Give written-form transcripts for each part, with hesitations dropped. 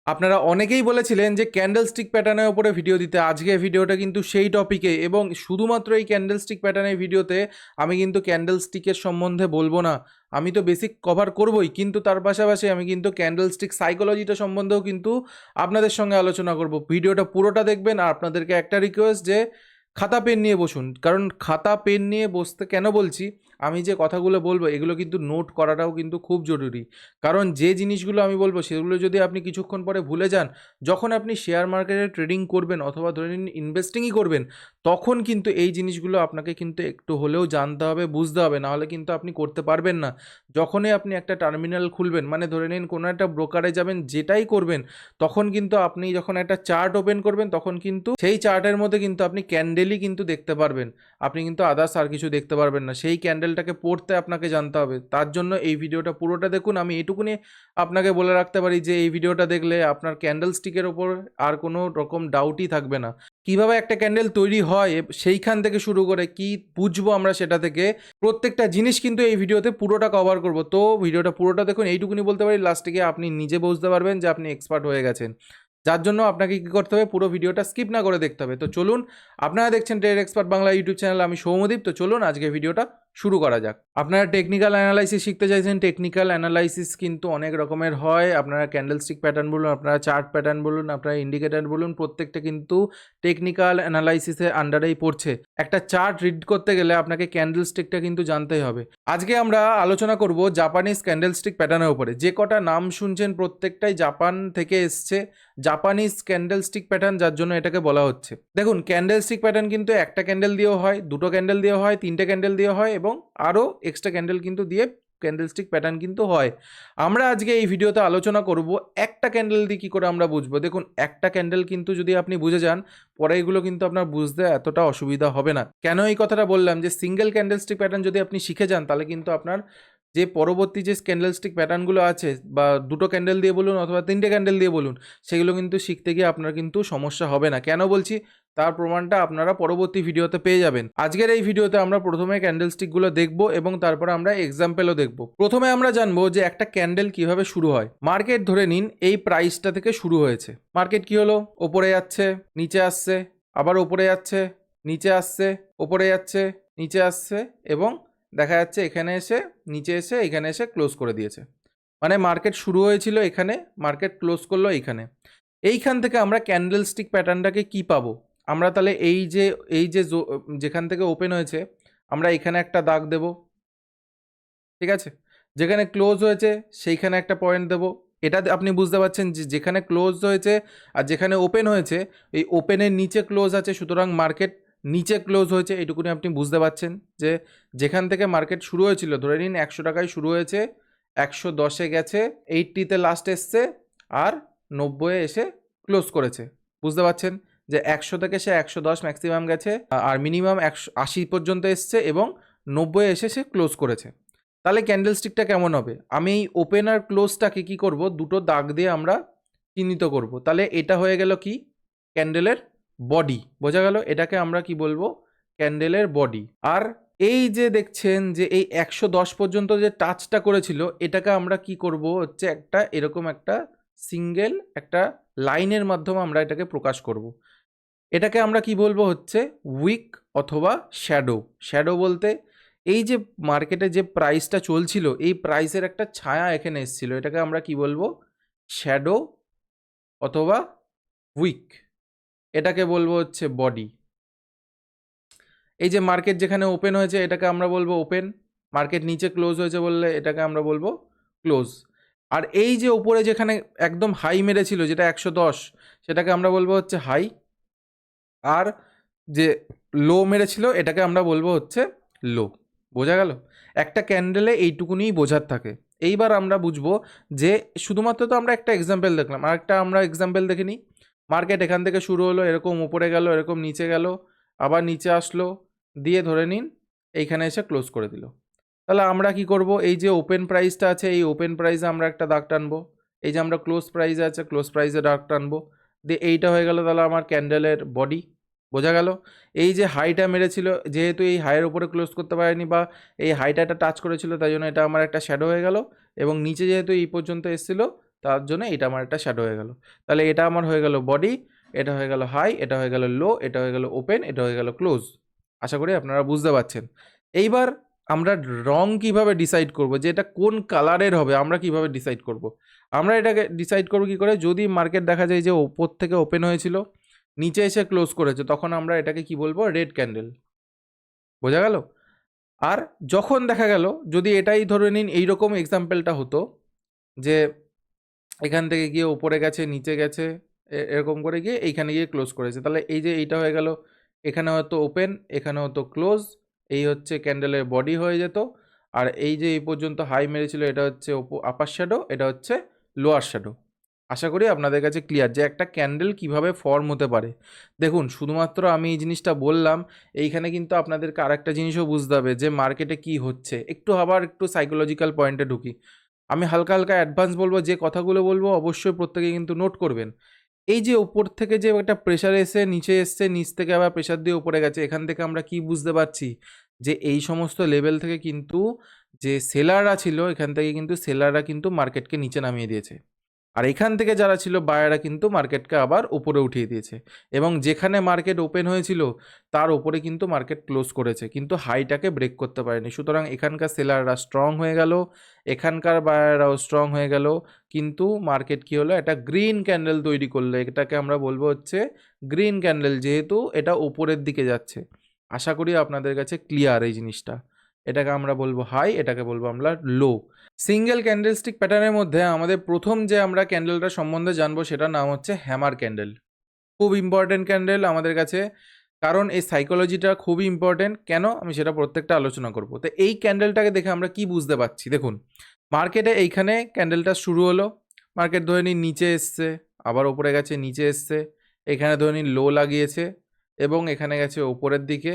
আপনারা অনেকেই বলেছিলেন যে ক্যান্ডেলস্টিক প্যাটার্নের উপরে ভিডিও দিতে। আজকে ভিডিওটা কিন্তু সেই টপিকে, এবং শুধুমাত্র এই ক্যান্ডেলস্টিক প্যাটার্নের ভিডিওতে আমি কিন্তু ক্যান্ডেলস্টিকের সম্বন্ধে বলবো না। আমি তো বেসিক কভার করবই, কিন্তু তার পাশাপাশি আমি কিন্তু ক্যান্ডেলস্টিক সাইকোলজিটা সম্বন্ধেও কিন্তু আপনাদের সঙ্গে আলোচনা করব। ভিডিওটা পুরোটা দেখবেন। আর আপনাদেরকে একটা রিকোয়েস্ট যে খাতা পেন নিয়ে বসুন, কারণ খাতা পেন নিয়ে বসতে কেন বলছি, আমি যে কথাগুলো বলবো এগুলো কিন্তু নোট করাটাও কিন্তু খুব জরুরি। কারণ যে জিনিসগুলো আমি বলবো সেগুলো যদি আপনি কিছুক্ষণ পরে ভুলে যান, যখন আপনি শেয়ার মার্কেটে ট্রেডিং করবেন অথবা ধরে নিন ইনভেস্টিংই করবেন, তখন কিন্তু এই জিনিসগুলো আপনাকে কিন্তু একটু হলেও জানতে হবে, বুঝতে হবে, নাহলে কিন্তু আপনি করতে পারবেন না। যখনই আপনি একটা টার্মিনাল খুলবেন, মানে ধরে নিন কোনো একটা ব্রোকারে যাবেন, যেটাই করবেন, তখন কিন্তু আপনি যখন একটা চার্ট ওপেন করবেন, তখন কিন্তু সেই চার্টের মধ্যে কিন্তু আপনি ক্যান্ডেলই কিন্তু দেখতে পারবেন। আপনি কিন্তু আদার্স আর কিছু দেখতে পারবেন না। সেই ক্যান্ডেলটাকে পড়তে আপনাকে জানতে হবে। তার জন্য এই ভিডিওটা পুরোটা দেখুন। আমি এটুকুনি আপনাকে বলে রাখতে পারি যে এই ভিডিওটা দেখলে আপনার ক্যান্ডেল স্টিকের ওপর আর কোনো রকম ডাউটই থাকবে না। কিভাবে একটা ক্যান্ডেল তৈরি হয় সেইখান থেকে শুরু করে কি বুঝবো আমরা সেটা থেকে, প্রত্যেকটা জিনিস কিন্তু এই ভিডিওতে পুরোটা কভার করব। তো ভিডিওটা পুরোটা দেখুন। এইটুকুনি বলতে পারি, লাস্টে গিয়ে আপনি নিজে বুঝতে পারবেন যে আপনি এক্সপার্ট হয়ে গেছেন। যার জন্য আপনাকে কী করতে হবে, পুরো ভিডিওটা স্কিপ না করে দেখতে হবে। তো চলুন, আপনারা দেখছেন trade expert Bangla YouTube channel, আমি সৌম্যদীপ। তো চলুন আজকে ভিডিওটা শুরু করা যাক। আপনারা টেকনিক্যাল অ্যানালাইসিস শিখতে চাইছেন। টেকনিক্যাল অ্যানালাইসিস কিন্তু অনেক রকমের হয়। আপনারা ক্যান্ডেলস্টিক প্যাটার্ন বলুন, আপনারা চার্ট প্যাটার্ন বলুন, আপনারা ইন্ডিকেটার বলুন, প্রত্যেকটা কিন্তু টেকনিক্যাল অ্যানালাইসিসের আন্ডারেই পড়ছে। একটা চার্ট রিড করতে গেলে আপনাকে ক্যান্ডেলস্টিকটা কিন্তু জানতেই হবে। আজকে আমরা আলোচনা করব জাপানিজ ক্যান্ডেলস্টিক প্যাটার্নের উপরে। যে কটা নাম শুনছেন প্রত্যেকটাই জাপান থেকে এসছে, জাপানিজ ক্যান্ডেলস্টিক প্যাটার্ন, যার জন্য এটাকে বলা হচ্ছে। দেখুন, ক্যান্ডেলস্টিক প্যাটার্ন কিন্তু একটা ক্যান্ডেল দিয়েও হয়, দুটো ক্যান্ডেল দিয়ে হয়, তিনটে ক্যান্ডেল দিয়ে হয়, এবং আরও এক্সট্রা ক্যান্ডেল কিন্তু দিয়ে ক্যান্ডেলস্টিক প্যাটার্ন কিন্তু হয়। আমরা আজকে এই ভিডিওতে আলোচনা করব একটা ক্যান্ডেল দিয়ে কী করে আমরা বুঝবো। দেখুন, একটা ক্যান্ডেল কিন্তু যদি আপনি বুঝে যান, পরে এগুলো কিন্তু আপনার বুঝতে এতটা অসুবিধা হবে না। কেন এই কথাটা বললাম, যে সিঙ্গেল ক্যান্ডেলস্টিক প্যাটার্ন যদি আপনি শিখে যান, তাহলে কিন্তু আপনার যে পরবর্তী যে ক্যান্ডেলস্টিক প্যাটার্নগুলো আছে, বা দুটো ক্যান্ডেল দিয়ে বলুন অথবা তিনটে ক্যান্ডেল দিয়ে বলুন, সেগুলো কিন্তু শিখতে গিয়ে আপনার কিন্তু সমস্যা হবে না। কেন বলছি, তার প্রমাণটা আপনারা পরবর্তী ভিডিওতে পেয়ে যাবেন। আজকের এই ভিডিওতে আমরা প্রথমে ক্যান্ডেলস্টিকগুলো দেখব, এবং তারপরে আমরা এক্সাম্পলও দেখব। প্রথমে আমরা জানবো যে একটা ক্যান্ডেল কিভাবে শুরু হয়। মার্কেট ধরে নিন এই প্রাইসটা থেকে শুরু হয়েছে। মার্কেট কি হলো, ওপরে যাচ্ছে, নিচে আসছে, আবার ওপরে যাচ্ছে, নিচে আসছে, ওপরে যাচ্ছে, নিচে আসছে, এবং দেখা যাচ্ছে এখানে এসে, নিচে এসে, এখানে এসে ক্লোজ করে দিয়েছে। মানে মার্কেট শুরু হয়েছিল এখানে, মার্কেট ক্লোজ করলো এইখানে। এইখান থেকে আমরা ক্যান্ডেলস্টিক প্যাটার্নটাকে কি পাবো, আমরা তাহলে এই যে যেখান থেকে ওপেন হয়েছে, আমরা এখানে একটা দাগ দেব, ঠিক আছে। যেখানে ক্লোজ হয়েছে সেইখানে একটা পয়েন্ট দেব। এটা আপনি বুঝতে পারছেন যে যেখানে ক্লোজ হয়েছে আর যেখানে ওপেন হয়েছে, এই ওপেনের নিচে ক্লোজ আছে, সুতরাং মার্কেট নিচে ক্লোজ হয়েছে। এইটুকুনি আপনি বুঝতে পারছেন যে যেখান থেকে মার্কেট শুরু হয়েছিল, ধরে নিন 100 টাকায় শুরু হয়েছে, 110-এ গেছে, 80-তে লাস্ট এসছে, আর 90-এ এসে ক্লোজ করেছে। বুঝতে পারছেন যে 100 থেকে সে 110 ম্যাক্সিমাম গেছে, আর মিনিমাম 180 পর্যন্ত এসছে, এবং 90-এ এসে সে ক্লোজ করেছে। তাহলে ক্যান্ডেলস্টিকটা কেমন হবে, আমি এই ওপেন আর ক্লোজটাকে কী করব, দুটো দাগ দিয়ে আমরা চিহ্নিত করব। তাহলে এটা হয়ে গেল কি, ক্যান্ডেলের বডি। বোঝা গেল, এটাকে আমরা কি বলবো, ক্যান্ডেলের বডি। আর এই যে দেখছেন যে এই 110 পর্যন্ত যে টাচটা করেছিল, এটাকে আমরা কি করব হচ্ছে একটা এরকম একটা সিঙ্গেল একটা লাইনের মাধ্যমে আমরা এটাকে প্রকাশ করব। এটাকে আমরা কি বলবো হচ্ছে উইক অথবা শ্যাডো। শ্যাডো বলতে এই যে মার্কেটে যে প্রাইসটা চলছিল, এই প্রাইসের একটা ছায়া এখানে এসেছিল, এটাকে আমরা কি বলবো, শ্যাডো অথবা উইক। এটাকে বলবো হচ্ছে বডি। এই যে মার্কেট যেখানে ওপেন হয়েছে, এটাকে আমরা বলবো ওপেন। মার্কেট নিচে ক্লোজ হয়েছে বললে এটাকে আমরা বলবো ক্লোজ। আর এই যে ওপরে যেখানে একদম হাই মেরেছিল, যেটা 110, সেটাকে আমরা বলবো হচ্ছে হাই। আর যে লো মেরেছিল, এটাকে আমরা বলবো হচ্ছে লো। বোঝা গেল, একটা ক্যান্ডেলে এইটুকুনিই বোঝার থাকে। এইবার আমরা বুঝবো যে শুধুমাত্র তো আমরা একটা এক্সাম্পল দেখলাম, আর একটা আমরা এক্সাম্পল দেখে নিই। মার্কেট এখান থেকে শুরু হলো, এরকম উপরে গেল, এরকম নিচে গেল, আবার নিচে আসলো, দিয়ে ধরে নিন এইখানে এসে ক্লোজ করে দিল। তাহলে আমরা কি করব, এই যে ওপেন প্রাইসটা আছে, এই ওপেন প্রাইসে আমরা একটা দাগ টানবো। এই যে আমরা ক্লোজ প্রাইস আছে, ক্লোজ প্রাইসে দাগ টানবো, দিয়ে এইটা হয়ে গেল তাহলে আমার ক্যান্ডেলের বডি। বোঝা গেল, এই যে হাইটা মেরেছিল, যেহেতু এই হাইয়ের উপরে ক্লোজ করতে পারেনি, বা এই হাইটা একটা টাচ করেছিল, তাই জন্য এটা আমার একটা শ্যাডো হয়ে গেল, এবং নিচে যেহেতু এই পর্যন্ত এসেছিলো, তার জন্য এটা আমার একটা শ্যাডো হয়ে গেল। তাহলে এটা আমার হয়ে গেল বডি, এটা হয়ে গেল হাই, এটা হয়ে গেল লো, এটা হয়ে গেল ওপেন, এটা হয়ে গেল ক্লোজ। আশা করি আপনারা বুঝতে পারছেন। এইবার আমরা রং কিভাবে ডিসাইড করব, যে এটা কোন কালারের হবে আমরা কিভাবে ডিসাইড করব? আমরা এটাকে ডিসাইড করব কি করে? যদি মার্কেট দেখা যায় যে ওপর থেকে ওপেন হয়েছিল, নিচে এসে ক্লোজ করেছে, তখন আমরা এটাকে কি বলবো? Red candle. বোঝা গেল? আর যখন দেখা গেল, যদি এটাই ধরে নিন এইরকম এক্সাম্পলটা হতো যে এখান থেকে গিয়ে ওপরে গেছে, নিচে গেছে, এরকম করে গিয়ে এইখানে গিয়ে ক্লোজ করেছে, তাহলে এই যে এইটা হয়ে গেল, এখানে হয়তো ওপেন, এখানে হয়তো ক্লোজ, এই হচ্ছে ক্যান্ডেলের বডি হয়ে যেত। আর এই যে এই পর্যন্ত হাই মেরেছিল, এটা হচ্ছে আপার শ্যাডো, এটা হচ্ছে লোয়ার শ্যাডো। আশা করি আপনাদের কাছে ক্লিয়ার যে একটা ক্যান্ডেল কিভাবে ফর্ম হতে পারে। দেখুন, শুধুমাত্র আমি এই জিনিসটা বললাম, এইখানে কিন্তু আপনাদেরকে আরেকটা জিনিসও বুঝতে হবে যে মার্কেটে কি হচ্ছে। একটু সাইকোলজিক্যাল পয়েন্টে ঢুকি। আমি হালকা হালকা অ্যাডভান্স বলবো, যে কথাগুলো বলবো অবশ্যই প্রত্যেকে কিন্তু নোট করবেন। এই যে ওপর থেকে যে একটা প্রেশার এসে নিচে এসছে, নিচ থেকে আবার প্রেশার দিয়ে উপরে গেছে, এখান থেকে আমরা কি বুঝতে পারছি? যে এই সমস্ত লেভেল থেকে কিন্তু যে সেলাররা ছিল, এখান থেকে কিন্তু সেলাররা কিন্তু মার্কেটকে নিচে নামিয়ে দিয়েছে। আর এখান থেকে যারা ছিল বায়াররা কিন্তু মার্কেটকে আবার উপরে উঠিয়ে দিয়েছে, এবং যেখানে মার্কেট ওপেন হয়েছিল তার উপরে কিন্তু মার্কেট ক্লোজ করেছে, কিন্তু হাইটাকে ব্রেক করতে পারেনি। সুতরাং এখানকার সেলাররা স্ট্রং হয়ে গেল, এখানকার বায়াররাও স্ট্রং হয়ে গেল, কিন্তু মার্কেট কি হলো? একটা গ্রিন ক্যান্ডেল তৈরি করলো। এটাকে আমরা বলবো হচ্ছে গ্রিন ক্যান্ডেল, যেহেতু এটা উপরের দিকে যাচ্ছে। আশা করি আপনাদের কাছে ক্লিয়ার এই জিনিসটা। এটাকে আমরা বলবো হাই, এটাকে বলবো আমরা লো। সিঙ্গেল ক্যান্ডেলস্টিক প্যাটার্নের মধ্যে আমাদের প্রথম যে আমরা ক্যান্ডেলটা সম্বন্ধে জানবো, সেটার নাম হচ্ছে হ্যামার ক্যান্ডেল। খুব ইম্পর্টেন্ট ক্যান্ডেল আমাদের কাছে, কারণ এই সাইকোলজিটা খুবই ইম্পর্টেন্ট। কেন? আমি সেটা প্রত্যেকটা আলোচনা করব। তো এই ক্যান্ডেলটাকে দেখে আমরা কি বুঝতে পারছি? দেখুন, মার্কেটে এইখানে ক্যান্ডেলটা শুরু হলো, মার্কেট ধরে নিন নিচে এসছে, আবার ওপরে গেছে, নিচে এসছে, এখানে ধরে নিন লো লাগিয়েছে, এবং এখানে গেছে ওপরের দিকে,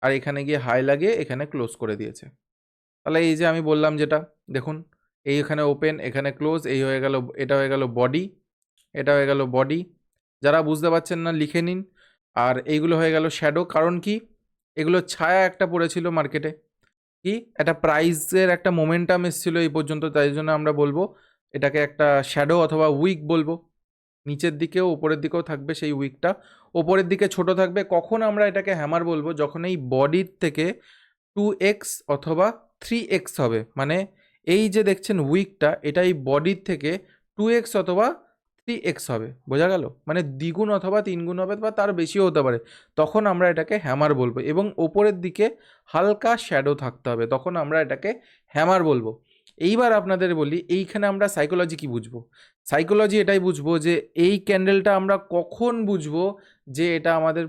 আর এখানে গিয়ে হাই লাগিয়ে এখানে ক্লোজ করে দিয়েছে। তাহলে এই যে আমি বললাম যেটা, দেখুন, এই এখানে ওপেন, এখানে ক্লোজ, এই হয়ে গেল, এটা হয়ে গেল বডি, এটা হয়ে গেল বডি। যারা বুঝতে পারছেন না লিখে নিন। আর এইগুলো হয়ে গেল শ্যাডো। কারণ কি? এগুলো ছায়া একটা পড়েছিল মার্কেটে, কি একটা প্রাইসের একটা মোমেন্টাম এসেছিল এই পর্যন্ত, তাই জন্য আমরা বলবো এটাকে একটা শ্যাডো অথবা উইক বলবো। নিচের দিকেও উপরের দিকেও থাকবে সেই উইকটা, ওপরের দিকে ছোট থাকবে। কখন আমরা এটাকে হ্যামার বলবো? যখন এই বডির থেকে 2x অথবা 3x হবে, মানে এই যে দেখছেন উইকটা, এটা এই বডির থেকে 2x অথবা 3x হবে। বোঝা গেল? মানে দ্বিগুণ অথবা তিনগুণ হবে, বা তার বেশিও হতে পারে। তখন আমরা এটাকে হ্যামার বলবো, এবং ওপরের দিকে হালকা শ্যাডো থাকতে হবে, তখন আমরা এটাকে হ্যামার বলবো। এইবার আপনাদের বলি, এইখানে আমরা সাইকোলজি কি বুঝবো? সাইকোলজি এটাই বুঝবো যে এই ক্যান্ডেলটা আমরা কখন বুঝবো যে এটা আমাদের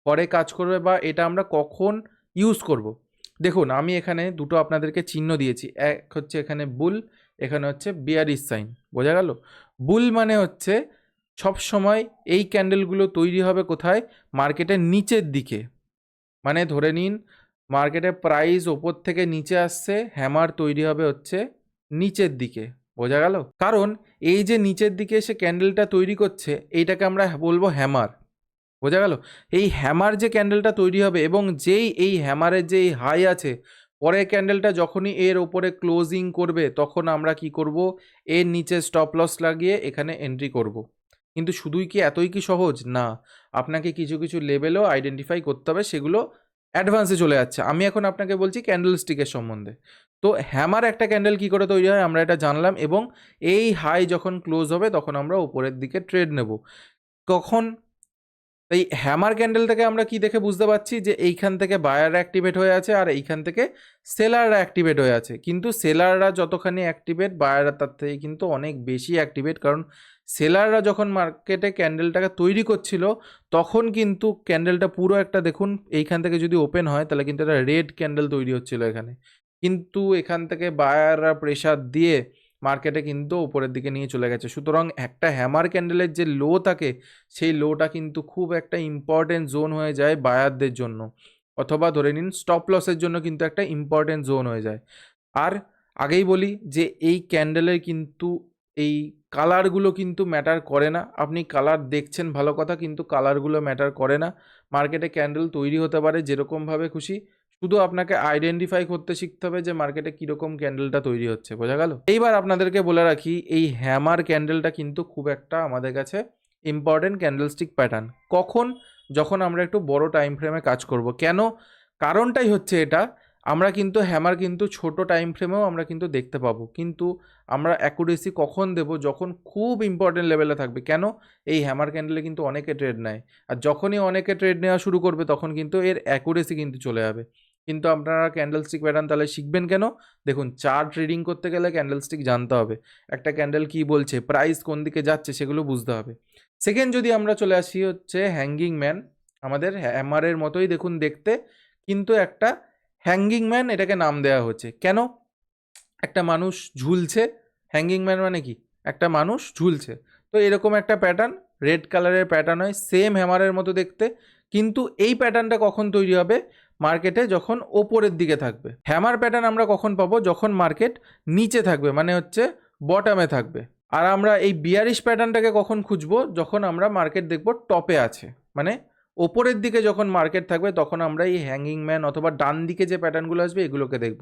পরে কাজ করবে, বা এটা আমরা কখন ইউজ করব। দেখুন, আমি এখানে দুটো আপনাদেরকে চিহ্ন দিয়েছি। এক হচ্ছে এখানে বুল, এখানে হচ্ছে বিয়ারিশ সাইন। বোঝা গেল? বুল মানে হচ্ছে সব সময় এই ক্যান্ডেলগুলো তৈরি হবে কোথায়? মার্কেটের নিচের দিকে। মানে ধরে নিন মার্কেটের প্রাইস ওপর থেকে নিচে আসছে, হ্যামার তৈরি হবে হচ্ছে নিচের দিকে। বোঝা গেল? কারণ এই যে নিচের দিকে এসে ক্যান্ডেলটা তৈরি করছে, এইটাকে আমরা বলবো হ্যামার। বোঝা গেল? এই হ্যামার যে ক্যান্ডেলটা তৈরি হবে, এবং যেই এই হ্যামারের যে হাই আছে, পরের ক্যান্ডেলটা যখনই এর ওপরে ক্লোজিং করবে, তখন আমরা কি করব? এর নিচে স্টপ লস লাগিয়ে এখানে এন্ট্রি করব। কিন্তু শুধুই কি এতই কি সহজ? না, আপনাকে কিছু কিছু লেভেলও আইডেন্টিফাই করতে হবে, সেগুলো অ্যাডভান্সে চলে যাচ্ছে। আমি এখন আপনাকে বলছি ক্যান্ডেল স্টিকের সম্বন্ধে। তো হ্যামার একটা ক্যান্ডেল কী করে তৈরি হয় আমরা এটা জানলাম, এবং এই হাই যখন ক্লোজ হবে তখন আমরা উপরের দিকে ট্রেড নেব। কখন? এই হ্যামার ক্যান্ডেল থেকে আমরা কি দেখে বুঝতে পারছি? যে এইখান থেকে বায়াররা অ্যাক্টিভেট হয়ে আছে, আর এইখান থেকে সেলাররা অ্যাক্টিভেট হয়ে আছে। কিন্তু সেলাররা যতখানি অ্যাক্টিভেট, বায়াররা তার থেকে কিন্তু অনেক বেশি অ্যাক্টিভেট। কারণ সেলাররা যখন মার্কেটে ক্যান্ডেলটাকে তৈরি করছিল, তখন কিন্তু ক্যান্ডেলটা পুরো একটা, দেখুন এইখান থেকে যদি ওপেন হয় তাহলে কিন্তু একটা রেড ক্যান্ডেল তৈরি হচ্ছিল এখানে। কিন্তু এখান থেকে বায়াররা প্রেশার দিয়ে মার্কেটে কিন্তু উপরের দিকে নিয়ে চলে গেছে। সুতরাং একটা হ্যামার ক্যান্ডেলের যে লো থাকে, সেই লোটা কিন্তু খুব একটা ইম্পর্টেন্ট জোন হয়ে যায় বায়ারদের জন্য, অথবা ধরে নিন স্টপ লসের জন্য কিন্তু একটা ইম্পর্টেন্ট জোন হয়ে যায়। আর আগেই বলি যে এই ক্যান্ডেলের কিন্তু এই কালারগুলো কিন্তু ম্যাটার করে না। আপনি কালার দেখছেন ভালো কথা, কিন্তু কালারগুলো ম্যাটার করে না। মার্কেটে ক্যান্ডেল তৈরি হতে পারে যেরকমভাবে খুশি, শুধু আপনাকে আইডেন্টিফাই করতে শিখতে হবে যে মার্কেটে কীরকম ক্যান্ডেলটা তৈরি হচ্ছে, বোঝা গেল? এইবার আপনাদেরকে বলে রাখি, এই হ্যামার ক্যান্ডেলটা কিন্তু খুব একটা আমাদের কাছে ইম্পর্টেন্ট ক্যান্ডেলস্টিক প্যাটার্ন। কখন? যখন আমরা একটু বড় টাইম ফ্রেমে কাজ করব। কেন? কারণটাই হচ্ছে এটা, আমরা কিন্তু হ্যামার কিন্তু ছোট টাইম ফ্রেমেও আমরা কিন্তু দেখতে পাবো, কিন্তু আমরা অ্যাকুরেসি কখন দেব? যখন খুব ইম্পর্টেন্ট লেভেলে থাকবে। কেন? এই হ্যামার ক্যান্ডেলে কিন্তু অনেকে ট্রেড নেয়, আর যখনই অনেকে ট্রেড নেওয়া শুরু করবে তখন কিন্তু এর অ্যাকুরেসি কিন্তু চলে যাবে। কিন্তু আপনারা ক্যান্ডেলস্টিক প্যাটার্ন তাহলে শিখবেন কেন? দেখুন, চার্ট রিডিং করতে গেলে ক্যান্ডেলস্টিক জানতে হবে, একটা ক্যান্ডেল কী বলছে, প্রাইস কোন দিকে যাচ্ছে সেগুলো বুঝতে হবে। সেকেন্ড যদি আমরা চলে আসি হচ্ছে হ্যাঙ্গিং ম্যান, আমাদের হ্যামারের মতোই দেখুন দেখতে, কিন্তু একটা হ্যাঙ্গিং ম্যান এটাকে নাম দেওয়া হচ্ছে কেন? একটা মানুষ ঝুলছে, হ্যাঙ্গিং ম্যান মানে কি? একটা মানুষ ঝুলছে। তো এরকম একটা প্যাটার্ন, রেড কালারের প্যাটার্ন হয়, সেম হ্যামারের মতো দেখতে, কিন্তু এই প্যাটার্নটা কখন তৈরি হবে? মার্কেটে যখন ওপরের দিকে থাকবে। হ্যামার প্যাটার্ন আমরা কখন পাবো? যখন মার্কেট নিচে থাকবে, মানে হচ্ছে বটমে থাকবে। আর আমরা এই বিয়ারিশ প্যাটার্নটাকে কখন খুঁজবো? যখন আমরা মার্কেট দেখবো টপে আছে, মানে ওপরের দিকে যখন মার্কেট থাকবে তখন আমরা এই হ্যাঙ্গিং ম্যান অথবা ডান দিকে যে প্যাটার্নগুলো আসবে এগুলোকে দেখব।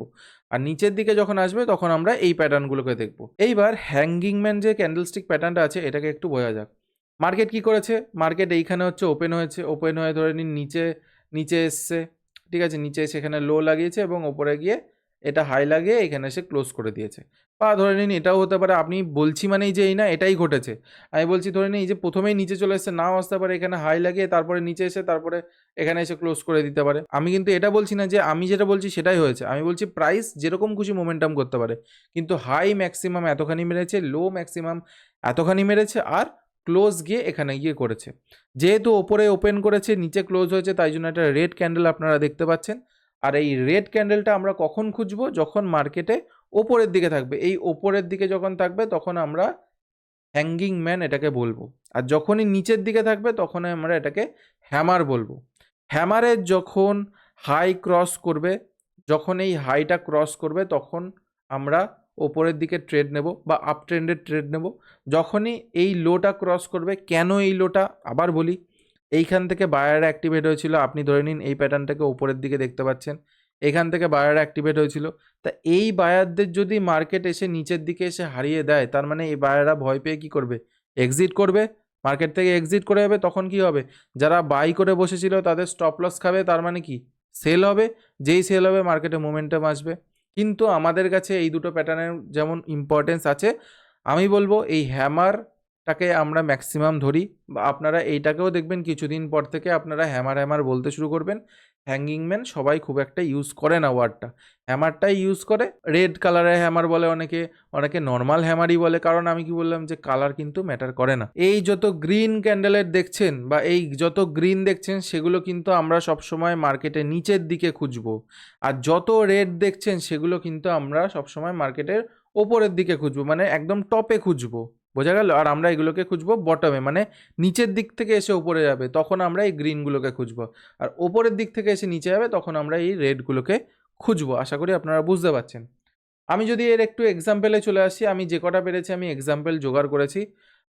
আর নিচের দিকে যখন আসবে তখন আমরা এই প্যাটার্নগুলোকে দেখব। এইবার হ্যাঙ্গিং ম্যান যে ক্যান্ডেলস্টিক প্যাটার্নটা আছে এটাকে একটু বোঝা যাক। মার্কেট কি করেছে? মার্কেট এইখানে হচ্ছে ওপেন হয়েছে, ওপেন হয়ে ধরে নিন নিচে নিচে এসছে, ঠিক আছে, নিচে এসে এখানে লো লাগিয়েছে এবং ওপরে গিয়ে এটা হাই লাগিয়ে এখানে এসে ক্লোজ করে দিয়েছে। বা ধরে নিন এটাও হতে পারে, আপনি বলছি মানেই যে এই না, এটাই ঘটেছে। আমি বলছি ধরে নিন এই যে প্রথমেই নিচে চলে এসেছে, নাও আসতে পারে এখানে হাই লাগিয়ে তারপরে নিচে এসে তারপরে এখানে এসে ক্লোজ করে দিতে পারে। আমি কিন্তু এটা বলছি না যে আমি যেটা বলছি সেটাই হয়েছে, আমি বলছি প্রাইস যেরকম খুশি মোমেন্টাম করতে পারে, কিন্তু হাই ম্যাক্সিমাম এতখানি মেরেছে, লো ম্যাক্সিমাম এতখানি মেরেছে, আর ক্লোজ গিয়ে এখানে গিয়ে করেছে। যেহেতু ওপরে ওপেন করেছে নিচে ক্লোজ হয়েছে, তাই জন্য একটা রেড ক্যান্ডেল আপনারা দেখতে পাচ্ছেন। আর এই রেড ক্যান্ডেলটা আমরা কখন খুঁজবো? যখন মার্কেটে ওপরের দিকে থাকবে। এই ওপরের দিকে যখন থাকবে তখন আমরা হ্যাঙ্গিং ম্যান এটাকে বলবো, আর যখনই নিচের দিকে থাকবে তখন আমরা এটাকে হ্যামার বলবো। হ্যামারের যখন হাই ক্রস করবে, যখন এই হাইটা ক্রস করবে তখন আমরা ওপরের দিকে ট্রেড নেব বা আপ ট্রেন্ডের ট্রেড নেব। যখনই এই লোটা ক্রস করবে, কেন এই লোটা আবার বলি, এইখান থেকে বায়ার অ্যাক্টিভেট হয়েছিল, আপনি ধরে নিন এই প্যাটার্নটাকে উপরের দিকে দেখতে পাচ্ছেন, এখান থেকে বায়ার অ্যাক্টিভেট হয়েছিল। তা এই বায়ারদের যদি মার্কেট এসে নিচের দিকে এসে হারিয়ে দেয়, তার মানে এই বায়াররা ভয় পেয়ে কী করবে? এক্সিট করবে, মার্কেট থেকে এক্সিট করে যাবে। তখন কি হবে? যারা বাই করে বসেছিল তাদের স্টপ লস খাবে, তার মানে কি? সেল হবে। যেই সেল হবে মার্কেটে মোমেন্টাম আসবে। কিন্তু আমাদের কাছে এই দুটো প্যাটার্নের যেমন ইম্পর্টেন্স আছে, আমি বলবো এই হ্যামারটাকে আমরা ম্যাক্সিমাম ধরি, বা আপনারা এইটাকেও দেখবেন কিছুদিন পর থেকে আপনারা হ্যামার হ্যামার বলতে শুরু করবেন। হ্যাঙ্গিং ম্যান সবাই খুব একটা ইউজ করে না ওয়ার্ডটা, হ্যামারটাই ইউজ করে। রেড কালারের হ্যামার বলে অনেকে, অনেকে নর্মাল হ্যামারই বলে, কারণ আমি কি বললাম যে কালার কিন্তু ম্যাটার করে না। এই যত গ্রিন ক্যান্ডেলের দেখছেন বা এই যত গ্রিন দেখছেন সেগুলো কিন্তু আমরা সবসময় মার্কেটে নিচের দিকে খুঁজবো, আর যত রেড দেখছেন সেগুলো কিন্তু আমরা সবসময় মার্কেটের ওপরের দিকে খুঁজবো, মানে একদম টপে খুঁজবো, বোঝা গেল? আর আমরা এগুলোকে খুঁজবো বটমে, মানে নিচের দিক থেকে এসে উপরে যাবে তখন আমরা এই গ্রিনগুলোকে খুঁজবো, আর ওপরের দিক থেকে এসে নিচে যাবে তখন আমরা এই রেডগুলোকে খুঁজবো। আশা করি আপনারা বুঝতে পারছেন। আমি যদি এর একটু এক্সাম্পলে চলে আসি, আমি যে কটা পেরেছি আমি এক্সাম্পল জোগাড় করেছি।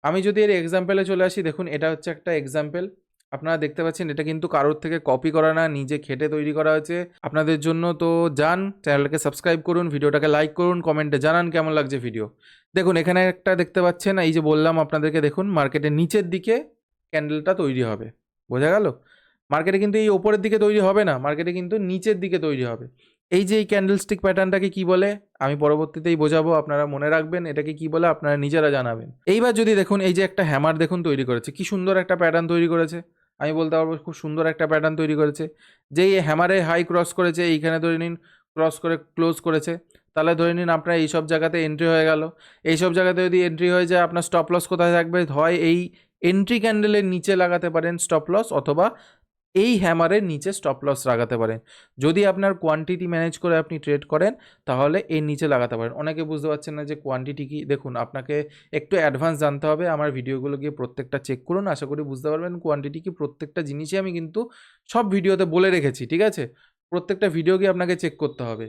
আমি যদি এর এক্সাম্পলে চলে আসি, দেখুন এটা হচ্ছে একটা এক্সাম্পল, আপনারা দেখতে পাচ্ছেন এটা কিন্তু কারোর থেকে কপি করা না, নিজে খেটে তৈরি করা হয়েছে আপনাদের জন্য। তো যান, চ্যানেলটাকে সাবস্ক্রাইব করুন, ভিডিওটাকে লাইক করুন, কমেন্টে জানান কেমন লাগছে ভিডিও। দেখুন এখানে একটা দেখতে পাচ্ছেন, এই যে বললাম আপনাদেরকে, দেখুন মার্কেটের নিচের দিকে ক্যান্ডেলটা তৈরি হবে, বোঝা গেল? মার্কেটে কিন্তু এই ওপরের দিকে তৈরি হবে না, মার্কেটে কিন্তু নিচের দিকে তৈরি হবে। এই যে এই ক্যান্ডেলস্টিক প্যাটার্নটাকে কি বলে আমি পরবর্তীতেই বোঝাবো, আপনারা মনে রাখবেন এটাকে কি বলে, আপনারা নিজেরা জানাবেন। এইবার যদি দেখুন এই যে একটা হ্যামার দেখুন তৈরি করেছে, কি সুন্দর একটা প্যাটার্ন তৈরি করেছে, আমি বলতে পারবো খুব সুন্দর একটা প্যাটার্ন তৈরি করেছে। যেই হ্যামারে হাই ক্রস করেছে, এইখানে ধরে নিন ক্রস করে ক্লোজ করেছে, তাহলে ধরে নিন আপনার এইসব জায়গাতে এন্ট্রি হয়ে গেল। এইসব জায়গাতে যদি এন্ট্রি হয়ে যায়, আপনার স্টপ লস কোথায় থাকবে? হয় এই এন্ট্রি ক্যান্ডেলের নিচে লাগাতে পারেন স্টপ লস, অথবা এই হ্যামারের নিচে স্টপ লস লাগাতে পারেন। যদি আপনার কোয়ান্টিটি ম্যানেজ করে আপনি ট্রেড করেন তাহলে এর নিচে লাগাতে পারেন। অনেকে বুঝতে পারছেন না যে কোয়ান্টিটি কি, দেখুন আপনাকে একটু অ্যাডভান্স জানতে হবে। আমার ভিডিওগুলো গিয়ে প্রত্যেকটা চেক করুন, আশা করি বুঝতে পারবেন কোয়ান্টিটি কি। প্রত্যেকটা জিনিসই আমি কিন্তু সব ভিডিওতে বলে রেখেছি, ঠিক আছে? প্রত্যেকটা ভিডিও গিয়ে আপনাকে চেক করতে হবে।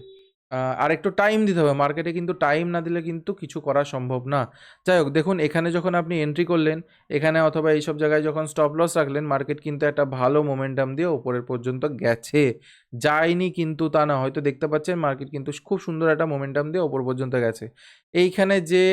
আর একটু টাইম দিতে হবে। মার্কেটে কিন্তু টাইম না দিলে কিন্তু কিছু করা সম্ভব না। যাই হোক, দেখুন এখানে যখন আপনি এন্ট্রি করলেন, এখানে অথবা এইসব জায়গায় যখন স্টপ লস রাখলেন, মার্কেট কিন্তু একটা ভালো মোমেন্টাম দিয়ে ওপরের পর্যন্ত গেছে। যায়নি কিন্তু তা না। হয়তো দেখতে পাচ্ছেন মার্কেট কিন্তু খুব সুন্দর একটা মোমেন্টাম দিয়ে ওপর পর্যন্ত গেছে। এইখানে যে